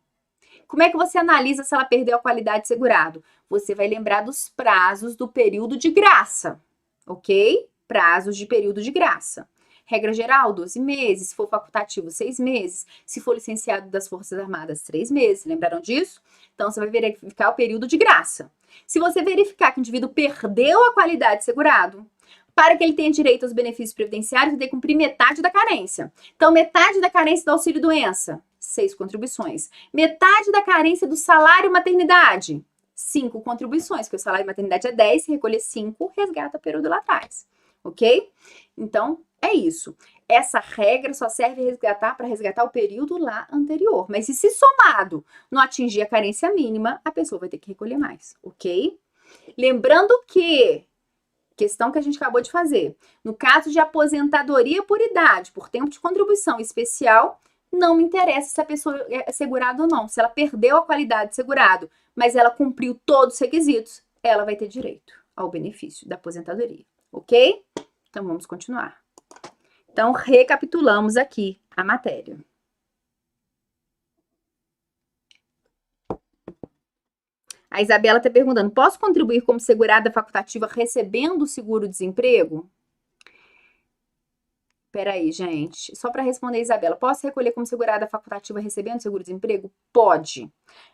Como é que você analisa se ela perdeu a qualidade de segurado? Você vai lembrar dos prazos do período de graça, ok? Prazos de período de graça. Regra geral, 12 meses. Se for facultativo, 6 meses. Se for licenciado das Forças Armadas, 3 meses. Lembraram disso? Então, você vai verificar o período de graça. Se você verificar que o indivíduo perdeu a qualidade de segurado, para que ele tenha direito aos benefícios previdenciários, ele tem que cumprir metade da carência. Então, metade da carência do auxílio-doença, 6 contribuições. Metade da carência do salário-maternidade, 5 contribuições, porque o salário-maternidade é 10, se recolher 5, resgata o período lá atrás. Ok? Então, é isso. Essa regra só serve para resgatar o período lá anterior. Mas se somado não atingir a carência mínima, a pessoa vai ter que recolher mais, ok? Lembrando que, questão que a gente acabou de fazer, no caso de aposentadoria por idade, por tempo de contribuição especial, não me interessa se a pessoa é segurada ou não. Se ela perdeu a qualidade de segurado, mas ela cumpriu todos os requisitos, ela vai ter direito ao benefício da aposentadoria, ok? Então, vamos continuar. Então, recapitulamos aqui a matéria. A Isabela está perguntando, posso contribuir como segurada facultativa recebendo o seguro-desemprego? Peraí, gente. Só para responder, Isabela, posso recolher como segurada facultativa recebendo seguro-desemprego? Pode.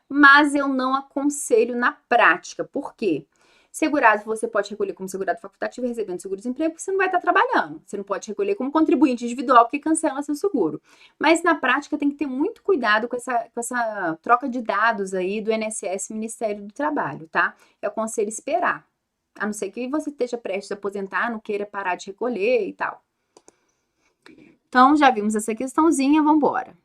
Mas eu não aconselho na prática. Por quê? Segurado, você pode recolher como segurado facultativo recebendo seguro-desemprego, porque você não vai estar trabalhando. Você não pode recolher como contribuinte individual, porque cancela seu seguro. Mas na prática tem que ter muito cuidado com essa troca de dados aí do INSS e Ministério do Trabalho, tá? Eu aconselho esperar. A não ser que você esteja prestes a aposentar, não queira parar de recolher e tal. Então, já vimos essa questãozinha, vamos embora.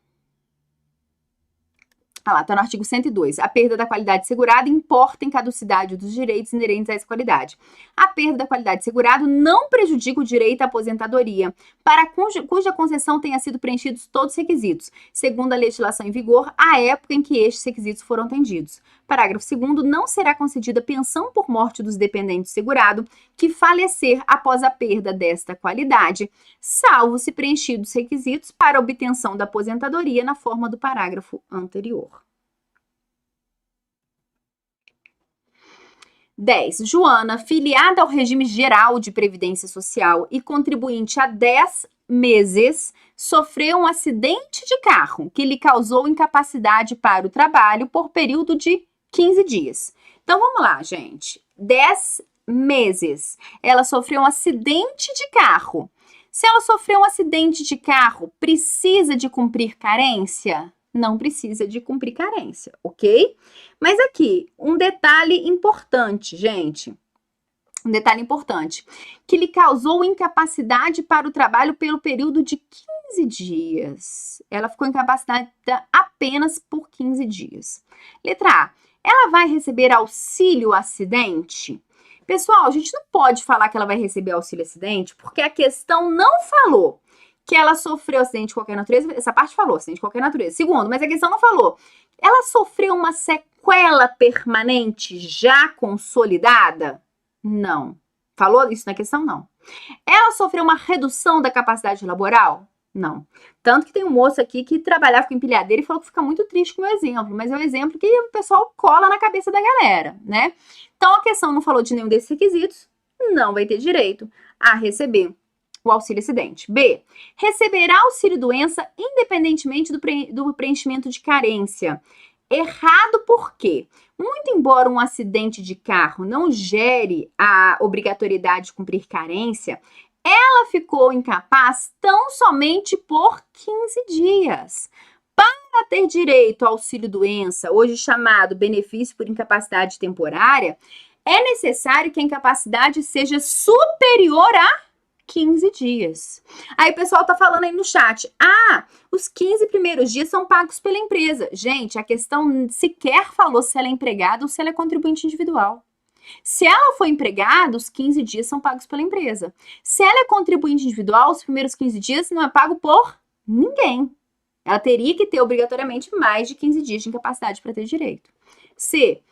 Ah lá, tá no artigo 102. A perda da qualidade segurada importa em caducidade dos direitos inerentes a essa qualidade. A perda da qualidade segurada não prejudica o direito à aposentadoria, para cuja concessão tenha sido preenchidos todos os requisitos, segundo a legislação em vigor, à época em que estes requisitos foram atendidos. Parágrafo 2º, não será concedida pensão por morte dos dependentes segurado que falecer após a perda desta qualidade, salvo se preenchidos os requisitos para a obtenção da aposentadoria na forma do parágrafo anterior. 10. Joana, filiada ao regime geral de previdência social e contribuinte há 10 meses, sofreu um acidente de carro que lhe causou incapacidade para o trabalho por período de 15 dias. Então vamos lá, gente. 10 meses. Ela sofreu um acidente de carro. Se ela sofreu um acidente de carro, precisa de cumprir carência? Não precisa de cumprir carência, ok? Mas aqui, um detalhe importante, gente. Um detalhe importante, que lhe causou incapacidade para o trabalho pelo período de 15 dias. Ela ficou incapacitada apenas por 15 dias. Letra A, ela vai receber auxílio acidente? Pessoal, a gente não pode falar que ela vai receber auxílio acidente, porque a questão não falou que ela sofreu acidente de qualquer natureza. Essa parte falou, acidente de qualquer natureza. Segundo, mas a questão não falou. Ela sofreu uma sequela permanente já consolidada? Não. Falou isso na questão? Não. Ela sofreu uma redução da capacidade laboral? Não. Tanto que tem um moço aqui que trabalhava com empilhadeira e falou que fica muito triste com o exemplo, mas é um exemplo que o pessoal cola na cabeça da galera, né? Então, a questão não falou de nenhum desses requisitos, não vai ter direito a receber o auxílio acidente. B, receberá auxílio-doença independentemente do preenchimento de carência. Errado por quê? Muito embora um acidente de carro não gere a obrigatoriedade de cumprir carência, ela ficou incapaz tão somente por 15 dias. Para ter direito ao auxílio-doença, hoje chamado benefício por incapacidade temporária, é necessário que a incapacidade seja superior a 15 dias. Aí o pessoal tá falando aí no chat, os 15 primeiros dias são pagos pela empresa. Gente, a questão sequer falou se ela é empregada ou se ela é contribuinte individual. Se ela for empregada, os 15 dias são pagos pela empresa. Se ela é contribuinte individual, os primeiros 15 dias não é pago por ninguém. Ela teria que ter obrigatoriamente mais de 15 dias de incapacidade para ter direito. C,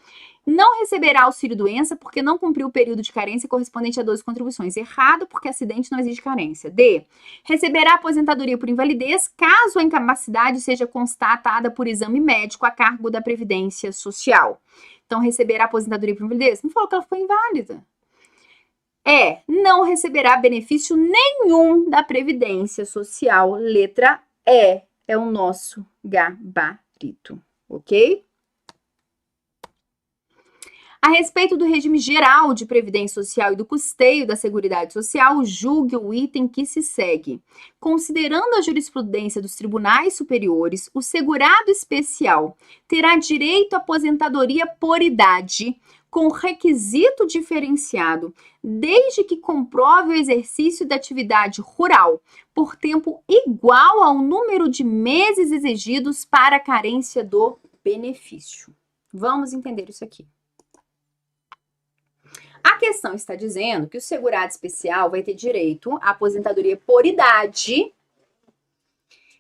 não receberá auxílio-doença porque não cumpriu o período de carência correspondente a 12 contribuições. Errado, porque acidente não exige carência. D, receberá aposentadoria por invalidez caso a incapacidade seja constatada por exame médico a cargo da Previdência Social. Então, receberá aposentadoria por invalidez? Não falou que ela ficou inválida. Não receberá benefício nenhum da Previdência Social. Letra E é o nosso gabarito, ok? A respeito do regime geral de previdência social e do custeio da Seguridade Social, julgue o item que se segue. Considerando a jurisprudência dos tribunais superiores, o segurado especial terá direito à aposentadoria por idade, com requisito diferenciado, desde que comprove o exercício da atividade rural por tempo igual ao número de meses exigidos para a carência do benefício. Vamos entender isso aqui. A questão está dizendo que o segurado especial vai ter direito à aposentadoria por idade,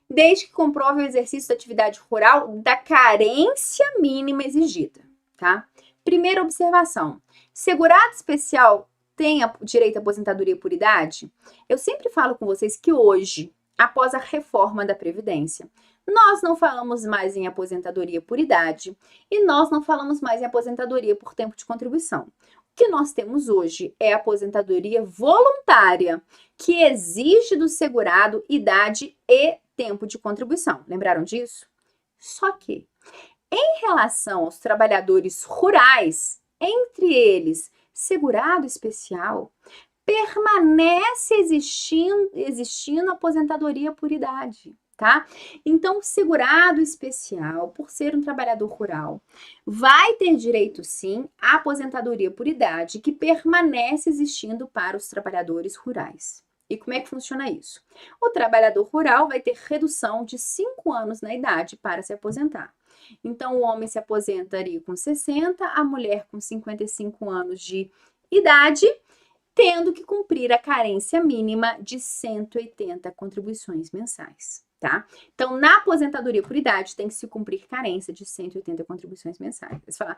desde que comprove o exercício da atividade rural da carência mínima exigida, tá? Primeira observação, segurado especial tem direito à aposentadoria por idade? Eu sempre falo com vocês que hoje, após a reforma da Previdência, nós não falamos mais em aposentadoria por idade e nós não falamos mais em aposentadoria por tempo de contribuição. O que nós temos hoje é a aposentadoria voluntária, que exige do segurado idade e tempo de contribuição. Lembraram disso? Só que, em relação aos trabalhadores rurais, entre eles segurado especial, permanece existindo aposentadoria por idade, tá? Então, segurado especial, por ser um trabalhador rural, vai ter direito, sim, à aposentadoria por idade, que permanece existindo para os trabalhadores rurais. E como é que funciona isso? O trabalhador rural vai ter redução de 5 anos na idade para se aposentar. Então, o homem se aposentaria com 60, a mulher com 55 anos de idade, tendo que cumprir a carência mínima de 180 contribuições mensais, tá? Então, na aposentadoria por idade, tem que se cumprir carência de 180 contribuições mensais. Você fala,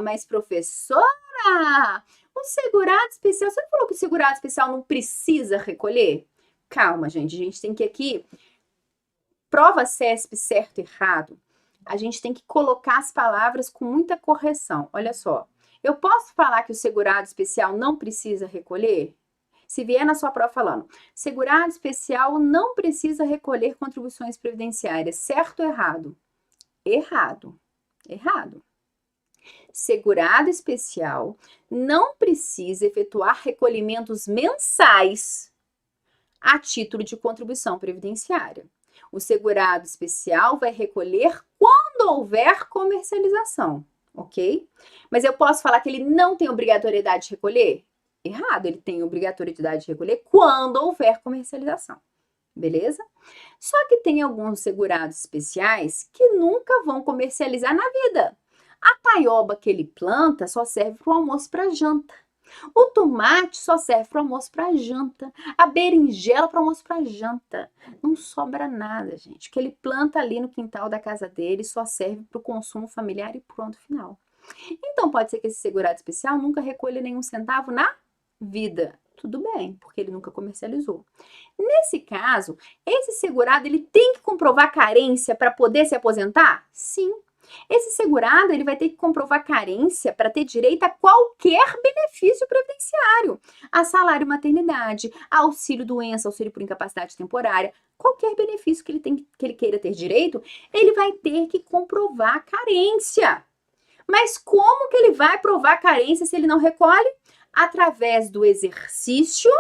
mas professora, o segurado especial, você não falou que o segurado especial não precisa recolher? Calma, gente, a gente tem que aqui, prova CESP certo e errado, a gente tem que colocar as palavras com muita correção. Olha só, eu posso falar que o segurado especial não precisa recolher? Se vier na sua prova falando, segurado especial não precisa recolher contribuições previdenciárias, certo ou errado? Errado. Errado. Segurado especial não precisa efetuar recolhimentos mensais a título de contribuição previdenciária. O segurado especial vai recolher quando houver comercialização, ok? Mas eu posso falar que ele não tem obrigatoriedade de recolher? Errado, ele tem obrigatoriedade de recolher quando houver comercialização, beleza? Só que tem alguns segurados especiais que nunca vão comercializar na vida. A taioba que ele planta só serve para o almoço e para janta. O tomate só serve para almoço para janta. A berinjela para almoço para janta. Não sobra nada, gente. O que ele planta ali no quintal da casa dele só serve para o consumo familiar e pronto, final. Então pode ser que esse segurado especial nunca recolha nenhum centavo na vida. Tudo bem, porque ele nunca comercializou. Nesse caso, esse segurado ele tem que comprovar carência para poder se aposentar? Sim. Esse segurado ele vai ter que comprovar carência para ter direito a qualquer benefício previdenciário, a salário maternidade, a auxílio doença, auxílio por incapacidade temporária, qualquer benefício que ele queira ter direito, ele vai ter que comprovar carência. Mas como que ele vai provar carência se ele não recolhe? Através do exercício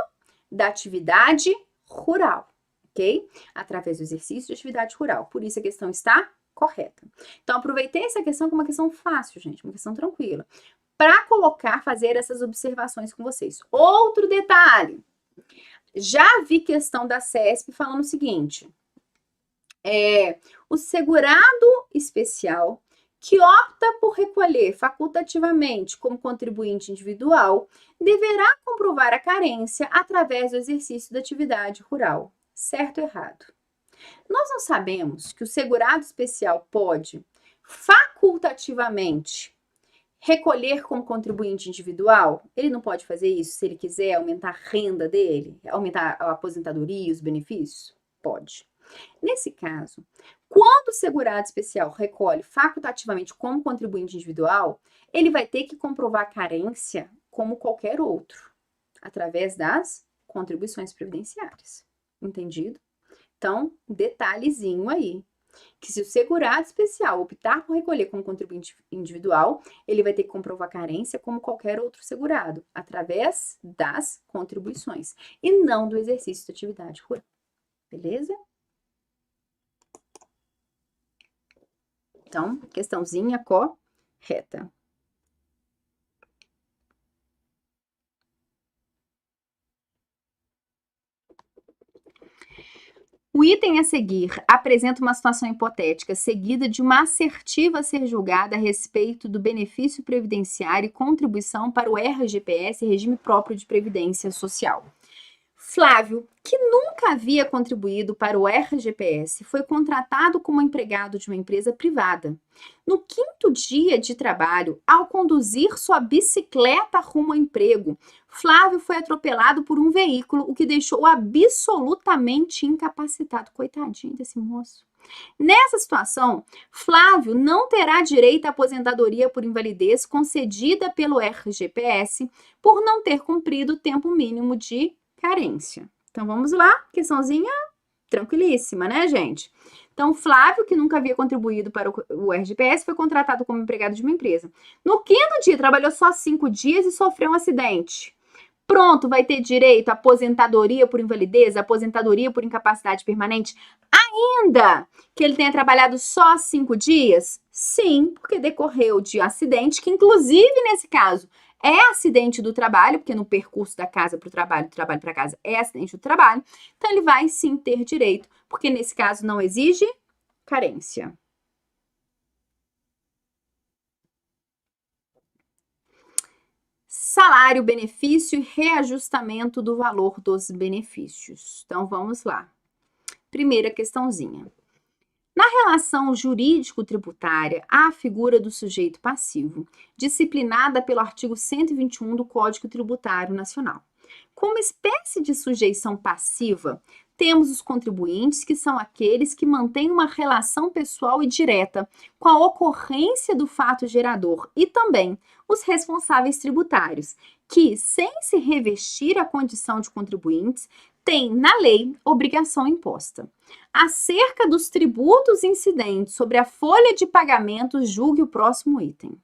da atividade rural, ok? Através do exercício de atividade rural. Por isso a questão está correta. Então, aproveitei essa questão como uma questão fácil, gente, uma questão tranquila, para fazer essas observações com vocês. Outro detalhe, já vi questão da CESP falando o seguinte, o segurado especial que opta por recolher facultativamente como contribuinte individual deverá comprovar a carência através do exercício da atividade rural. Certo ou errado? Nós não sabemos que o segurado especial pode facultativamente recolher como contribuinte individual? Ele não pode fazer isso se ele quiser aumentar a renda dele, aumentar a aposentadoria e os benefícios? Pode. Nesse caso, quando o segurado especial recolhe facultativamente como contribuinte individual, ele vai ter que comprovar carência como qualquer outro, através das contribuições previdenciárias. Entendido? Então, detalhezinho aí, que se o segurado especial optar por recolher como contribuinte individual, ele vai ter que comprovar carência como qualquer outro segurado, através das contribuições, e não do exercício de atividade rural. Beleza? Então, questãozinha correta. O item a seguir apresenta uma situação hipotética seguida de uma assertiva a ser julgada a respeito do benefício previdenciário e contribuição para o RGPS, regime próprio de previdência social. Flávio, que nunca havia contribuído para o RGPS, foi contratado como empregado de uma empresa privada. No 5º dia de trabalho, ao conduzir sua bicicleta rumo ao emprego, Flávio foi atropelado por um veículo, o que deixou absolutamente incapacitado. Coitadinho desse moço. Nessa situação, Flávio não terá direito à aposentadoria por invalidez concedida pelo RGPS por não ter cumprido o tempo mínimo de carência. Então, vamos lá, questãozinha tranquilíssima, né, gente? Então, Flávio, que nunca havia contribuído para o RGPS, foi contratado como empregado de uma empresa. No 5º dia, trabalhou só 5 dias e sofreu um acidente. Pronto, vai ter direito à aposentadoria por invalidez, aposentadoria por incapacidade permanente, ainda que ele tenha trabalhado só 5 dias? Sim, porque decorreu de acidente, que inclusive nesse caso é acidente do trabalho, porque no percurso da casa para o trabalho, do trabalho para casa é acidente do trabalho, então ele vai sim ter direito, porque nesse caso não exige carência. Salário, benefício e reajustamento do valor dos benefícios. Então, vamos lá. Primeira questãozinha. Na relação jurídico-tributária, há a figura do sujeito passivo, disciplinada pelo artigo 121 do Código Tributário Nacional. Como espécie de sujeição passiva, temos os contribuintes, que são aqueles que mantêm uma relação pessoal e direta com a ocorrência do fato gerador, e também os responsáveis tributários, que, sem se revestir a condição de contribuintes, têm, na lei, obrigação imposta. Acerca dos tributos incidentes sobre a folha de pagamentos, julgue o próximo item.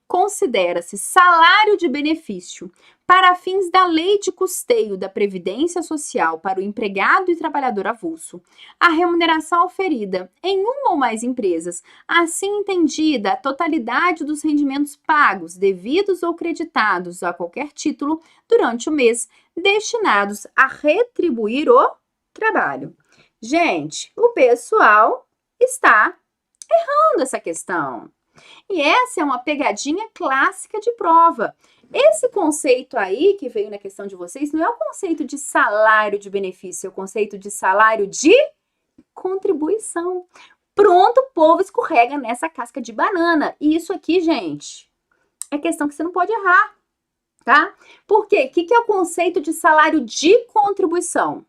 considera-se salário de benefício para fins da lei de custeio da Previdência Social para o empregado e trabalhador avulso, a remuneração oferida em uma ou mais empresas, assim entendida a totalidade dos rendimentos pagos, devidos ou creditados a qualquer título durante o mês, destinados a retribuir o trabalho. Gente, o pessoal está errando essa questão. E essa é uma pegadinha clássica de prova. Esse conceito aí que veio na questão de vocês não é o conceito de salário de benefício, é o conceito de salário de contribuição. Pronto, o povo escorrega nessa casca de banana. E isso aqui, gente, é questão que você não pode errar, tá? Por quê? O que é o conceito de salário de contribuição?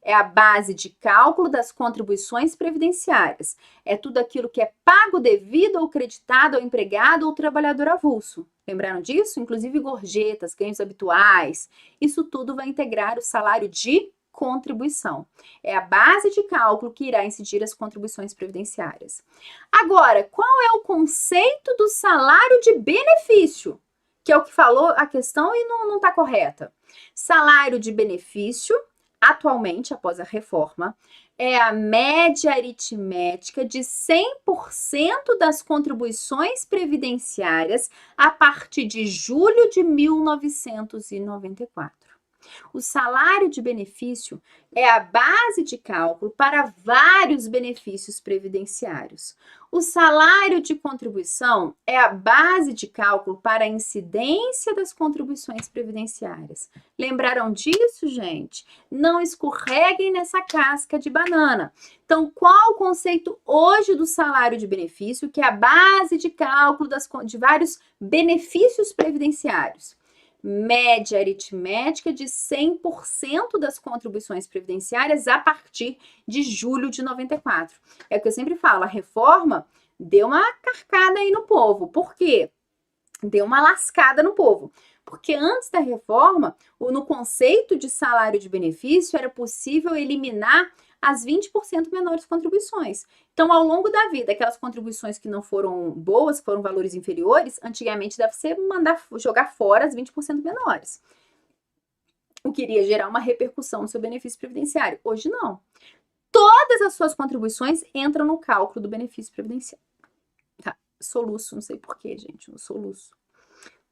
É a base de cálculo das contribuições previdenciárias. É tudo aquilo que é pago devido ou creditado ao empregado ou trabalhador avulso. Lembraram disso? Inclusive gorjetas, ganhos habituais. Isso tudo vai integrar o salário de contribuição. É a base de cálculo que irá incidir as contribuições previdenciárias. Agora, qual é o conceito do salário de benefício? Que é o que falou a questão e não está correta. Salário de benefício, atualmente, após a reforma, é a média aritmética de 100% das contribuições previdenciárias a partir de julho de 1994. O salário de benefício é a base de cálculo para vários benefícios previdenciários. O salário de contribuição é a base de cálculo para a incidência das contribuições previdenciárias. Lembraram disso, gente? Não escorreguem nessa casca de banana. Então, qual o conceito hoje do salário de benefício, que é a base de cálculo de vários benefícios previdenciários? Média aritmética de 100% das contribuições previdenciárias a partir de julho de 94. É o que eu sempre falo, a reforma deu uma carcada aí no povo. Por quê? Deu uma lascada no povo. Porque antes da reforma, no conceito de salário de benefício, era possível eliminar as 20% menores contribuições. Então, ao longo da vida, aquelas contribuições que não foram boas, que foram valores inferiores, antigamente deve ser jogar fora as 20% menores. O que iria gerar uma repercussão no seu benefício previdenciário. Hoje, não. Todas as suas contribuições entram no cálculo do benefício previdenciário. Tá? Soluço, não sei porquê, gente, no soluço.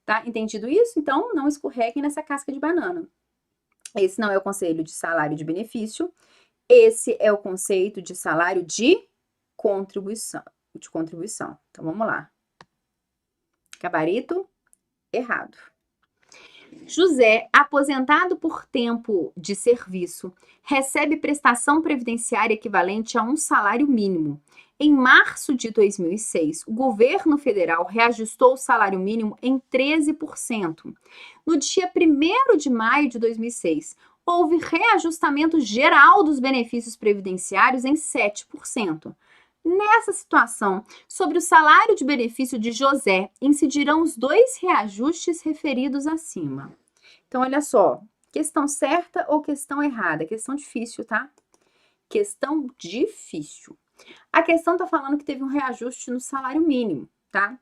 Tá? Entendido isso? Então, não escorreguem nessa casca de banana. Esse não é o conceito de salário de benefício. Esse é o conceito de salário de contribuição. Então, vamos lá. Gabarito errado. José, aposentado por tempo de serviço, recebe prestação previdenciária equivalente a um salário mínimo. Em março de 2006, o governo federal reajustou o salário mínimo em 13%. No dia 1º de maio de 2006, houve reajustamento geral dos benefícios previdenciários em 7%. Nessa situação, sobre o salário de benefício de José, incidirão os 2 reajustes referidos acima. Então, olha só, questão certa ou questão errada? Questão difícil, tá? Questão difícil. A questão está falando que teve um reajuste no salário mínimo, tá?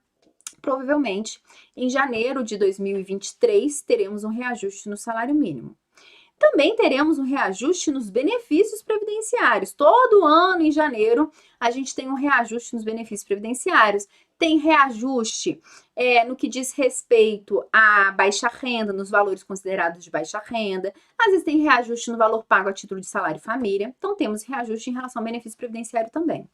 Provavelmente, em janeiro de 2023, teremos um reajuste no salário mínimo. Também teremos um reajuste nos benefícios previdenciários. Todo ano, em janeiro, a gente tem um reajuste nos benefícios previdenciários. Tem reajuste no que diz respeito à baixa renda, nos valores considerados de baixa renda. Às vezes tem reajuste no valor pago a título de salário e família. Então, temos reajuste em relação ao benefício previdenciário também.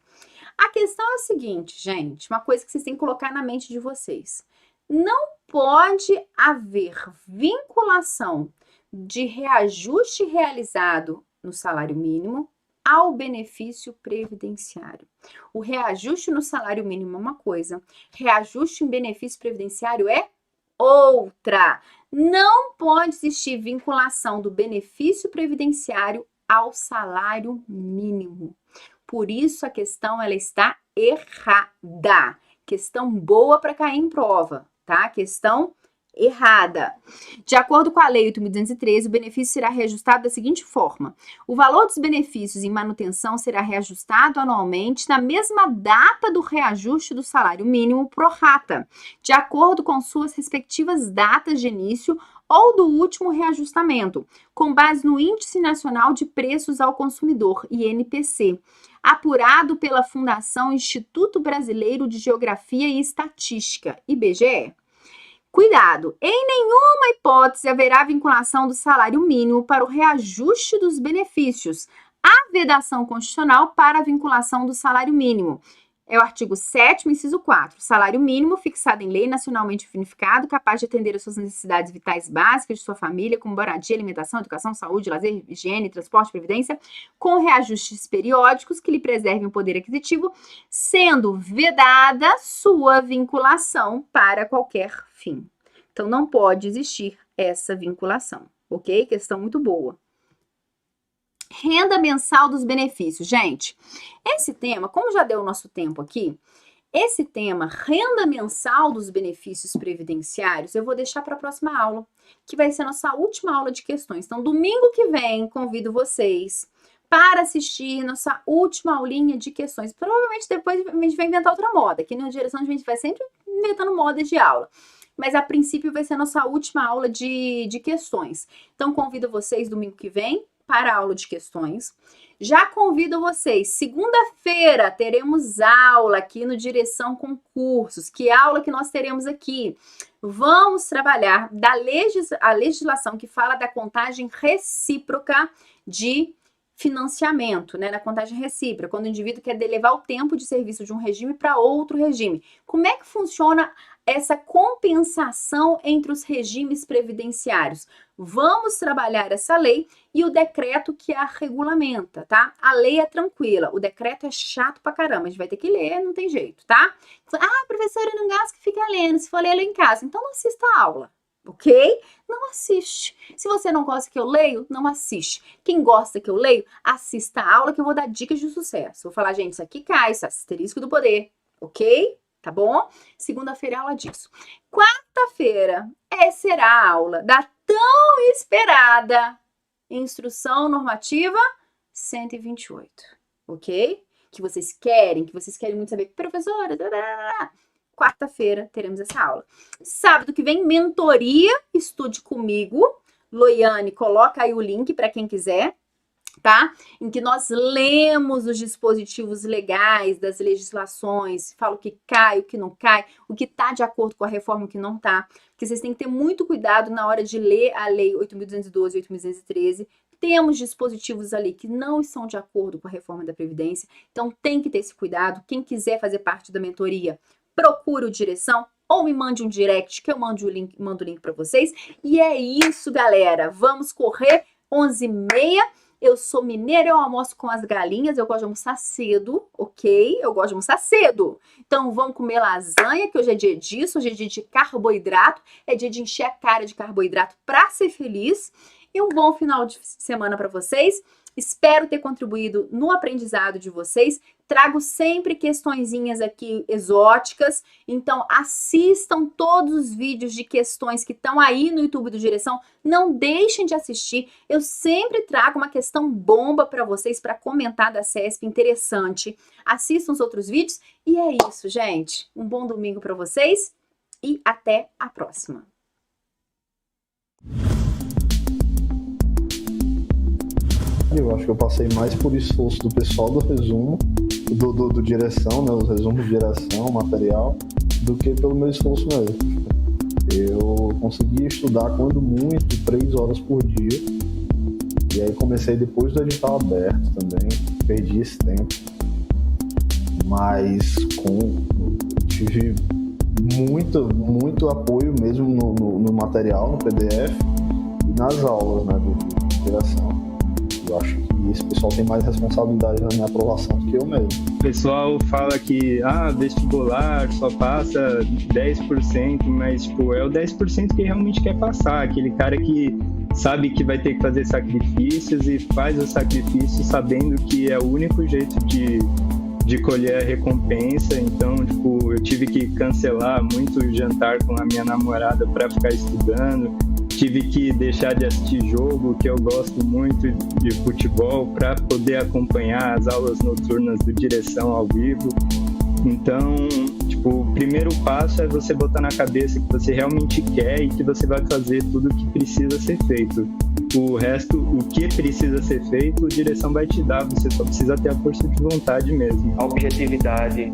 A questão é a seguinte, gente, uma coisa que vocês têm que colocar na mente de vocês. Não pode haver vinculação de reajuste realizado no salário mínimo ao benefício previdenciário. O reajuste no salário mínimo é uma coisa, reajuste em benefício previdenciário é outra. Não pode existir vinculação do benefício previdenciário ao salário mínimo. Por isso a questão ela está errada. Questão boa para cair em prova, tá? Questão Errada. De acordo com a Lei 8.213, o benefício será reajustado da seguinte forma: o valor dos benefícios em manutenção será reajustado anualmente na mesma data do reajuste do salário mínimo pro rata, de acordo com suas respectivas datas de início ou do último reajustamento, com base no Índice Nacional de Preços ao Consumidor, INPC, apurado pela Fundação Instituto Brasileiro de Geografia e Estatística, IBGE. Cuidado! Em nenhuma hipótese haverá vinculação do salário mínimo para o reajuste dos benefícios. Há vedação constitucional para a vinculação do salário mínimo. É o artigo 7º, inciso 4. Salário mínimo fixado em lei nacionalmente unificado, capaz de atender às suas necessidades vitais básicas de sua família, como moradia, alimentação, educação, saúde, lazer, higiene, transporte e previdência, com reajustes periódicos que lhe preservem o poder aquisitivo, sendo vedada sua vinculação para qualquer fim. Então, não pode existir essa vinculação, ok? Questão muito boa. Renda mensal dos benefícios. Gente, esse tema, como já deu o nosso tempo aqui, esse tema, renda mensal dos benefícios previdenciários, eu vou deixar para a próxima aula, que vai ser a nossa última aula de questões. Então, domingo que vem, convido vocês para assistir nossa última aulinha de questões. Provavelmente depois a gente vai inventar outra moda, que na direção a gente vai sempre inventando modas de aula. Mas a princípio vai ser a nossa última aula de questões. Então, convido vocês domingo que vem para a aula de questões. Já convido vocês, segunda-feira teremos aula aqui no Direção Concursos. Que aula que nós teremos aqui? Vamos trabalhar a legislação que fala da contagem recíproca de financiamento, né, na contagem recíproca, quando o indivíduo quer levar o tempo de serviço de um regime para outro regime. Como é que funciona essa compensação entre os regimes previdenciários? Vamos trabalhar essa lei e o decreto que a regulamenta, tá? A lei é tranquila, o decreto é chato pra caramba, a gente vai ter que ler, não tem jeito, tá? Ah, professora, não gosta que fica lendo, se for ler em casa, então não assista a aula. Ok? Não assiste. Se você não gosta que eu leio, não assiste. Quem gosta que eu leio, assista a aula que eu vou dar dicas de sucesso. Vou falar, gente, isso aqui cai, isso é asterisco do poder. Ok? Tá bom? Segunda-feira é aula disso. Quarta-feira será a aula da tão esperada Instrução Normativa 128. Ok? Que vocês querem muito saber. Professora, quarta-feira teremos essa aula. Sábado que vem, mentoria, estude comigo. Loiane, coloca aí o link para quem quiser, tá? Em que nós lemos os dispositivos legais das legislações, fala o que cai, o que não cai, o que está de acordo com a reforma, o que não está. Porque vocês têm que ter muito cuidado na hora de ler a Lei 8.212 e 8.213. Temos dispositivos ali que não estão de acordo com a reforma da Previdência, então tem que ter esse cuidado. Quem quiser fazer parte da mentoria, procure o Direção ou me mande um direct que eu mando o link para vocês. E é isso, galera. Vamos correr 11h30. Eu sou mineira, eu almoço com as galinhas, eu gosto de almoçar cedo, ok? Eu gosto de almoçar cedo. Então vamos comer lasanha, que hoje é dia disso, hoje é dia de carboidrato, é dia de encher a cara de carboidrato para ser feliz. E um bom final de semana para vocês. Espero ter contribuído no aprendizado de vocês. Trago sempre questõezinhas aqui exóticas. Então, assistam todos os vídeos de questões que estão aí no YouTube do Direção. Não deixem de assistir. Eu sempre trago uma questão bomba para vocês, para comentar da CESP, interessante. Assistam os outros vídeos. E é isso, gente. Um bom domingo para vocês e até a próxima. Eu acho que eu passei mais por esforço do pessoal do resumo, do Direção, né, os resumos de direção, material, do que pelo meu esforço mesmo. Eu consegui estudar, quando muito, 3 horas por dia, e aí comecei depois do edital aberto também, perdi esse tempo, mas tive muito apoio mesmo no material, no PDF, e nas aulas, né, de Direção. Eu acho que esse pessoal tem mais responsabilidade na minha aprovação do que eu mesmo. O pessoal fala que vestibular só passa 10%, mas tipo, é o 10% que realmente quer passar, aquele cara que sabe que vai ter que fazer sacrifícios e faz o sacrifício sabendo que é o único jeito de de colher a recompensa, então, tipo, eu tive que cancelar muito jantar com a minha namorada para ficar estudando, tive que deixar de assistir jogo, que eu gosto muito de futebol, para poder acompanhar as aulas noturnas do Direção ao vivo. Então, tipo, o primeiro passo é você botar na cabeça que você realmente quer e que você vai fazer tudo o que precisa ser feito. O resto, o que precisa ser feito, a direção vai te dar, você só precisa ter a força de vontade mesmo. A objetividade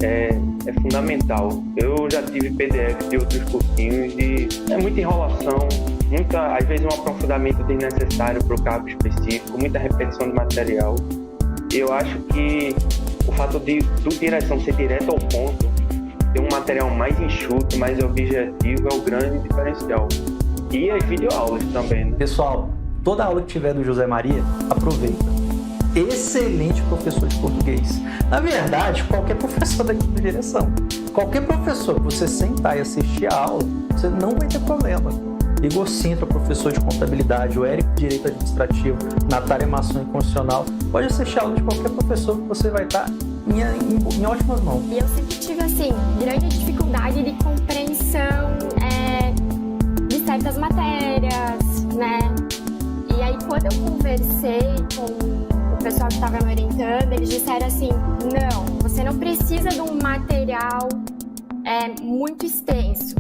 é fundamental. Eu já tive PDF de outros cursinhos e é muita enrolação, às vezes um aprofundamento desnecessário para o cargo específico, muita repetição de material. Eu acho que o fato de direção ser direto ao ponto, ter um material mais enxuto, mais objetivo, é o grande diferencial. E as videoaulas também, né? Pessoal, toda aula que tiver do José Maria, aproveita. Excelente professor de português. Na verdade, qualquer professor daqui da direção. Qualquer professor que você sentar e assistir a aula, você não vai ter problema. Igor Sintra, professor de contabilidade, o Érico, direito administrativo, Natália Masson, constitucional. Pode assistir a aula de qualquer professor que você vai estar em ótimas mãos. E eu sempre tive, assim, grande dificuldade de compreensão de certas matérias, né? E aí, quando eu conversei com o pessoal que estava me orientando, eles disseram assim, não, você não precisa de um material muito extenso.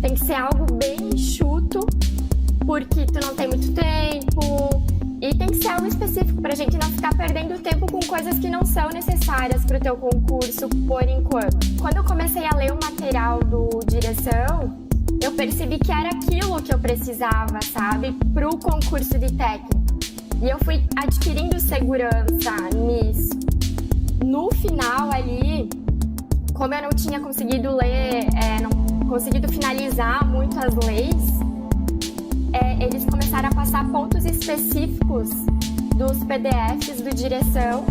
Tem que ser algo bem enxuto, porque tu não tem muito tempo. E tem que ser algo específico pra gente não ficar perdendo tempo com coisas que não são necessárias pro teu concurso, por enquanto. Quando eu comecei a ler o material do Direção, eu percebi que era aquilo que eu precisava, sabe? Pro concurso de técnico. E eu fui adquirindo segurança nisso. No final ali, como eu não tinha conseguido ler, não conseguido finalizar muito as leis, eles começaram a passar pontos específicos dos PDFs do Direção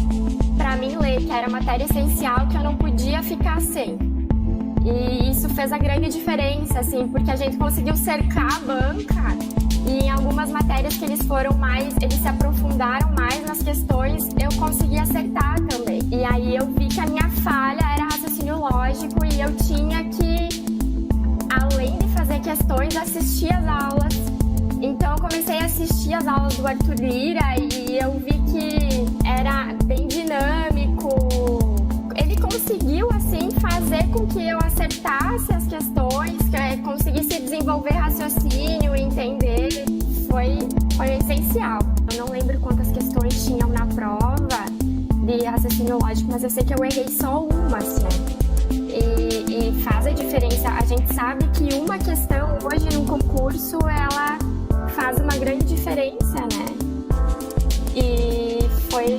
para mim ler, que era matéria essencial que eu não podia ficar sem. E isso fez a grande diferença, assim, porque a gente conseguiu cercar a banca e em algumas matérias que eles se aprofundaram mais nas questões, eu consegui acertar também. E aí eu vi que a minha falha era raciocínio lógico e eu tinha que, além de fazer questões, assistir as aulas. Então eu comecei a assistir as aulas do Arthur Lira e eu vi que era bem dinâmico. Ele conseguiu, assim, fazer com que eu acertasse as questões, que eu conseguisse desenvolver raciocínio, entender. Foi essencial. Eu não lembro quantas questões tinham na prova de raciocínio lógico, mas eu sei que eu errei só uma, assim. E faz a diferença. A gente sabe que uma questão hoje num concurso, ela faz uma grande diferença, né? E foi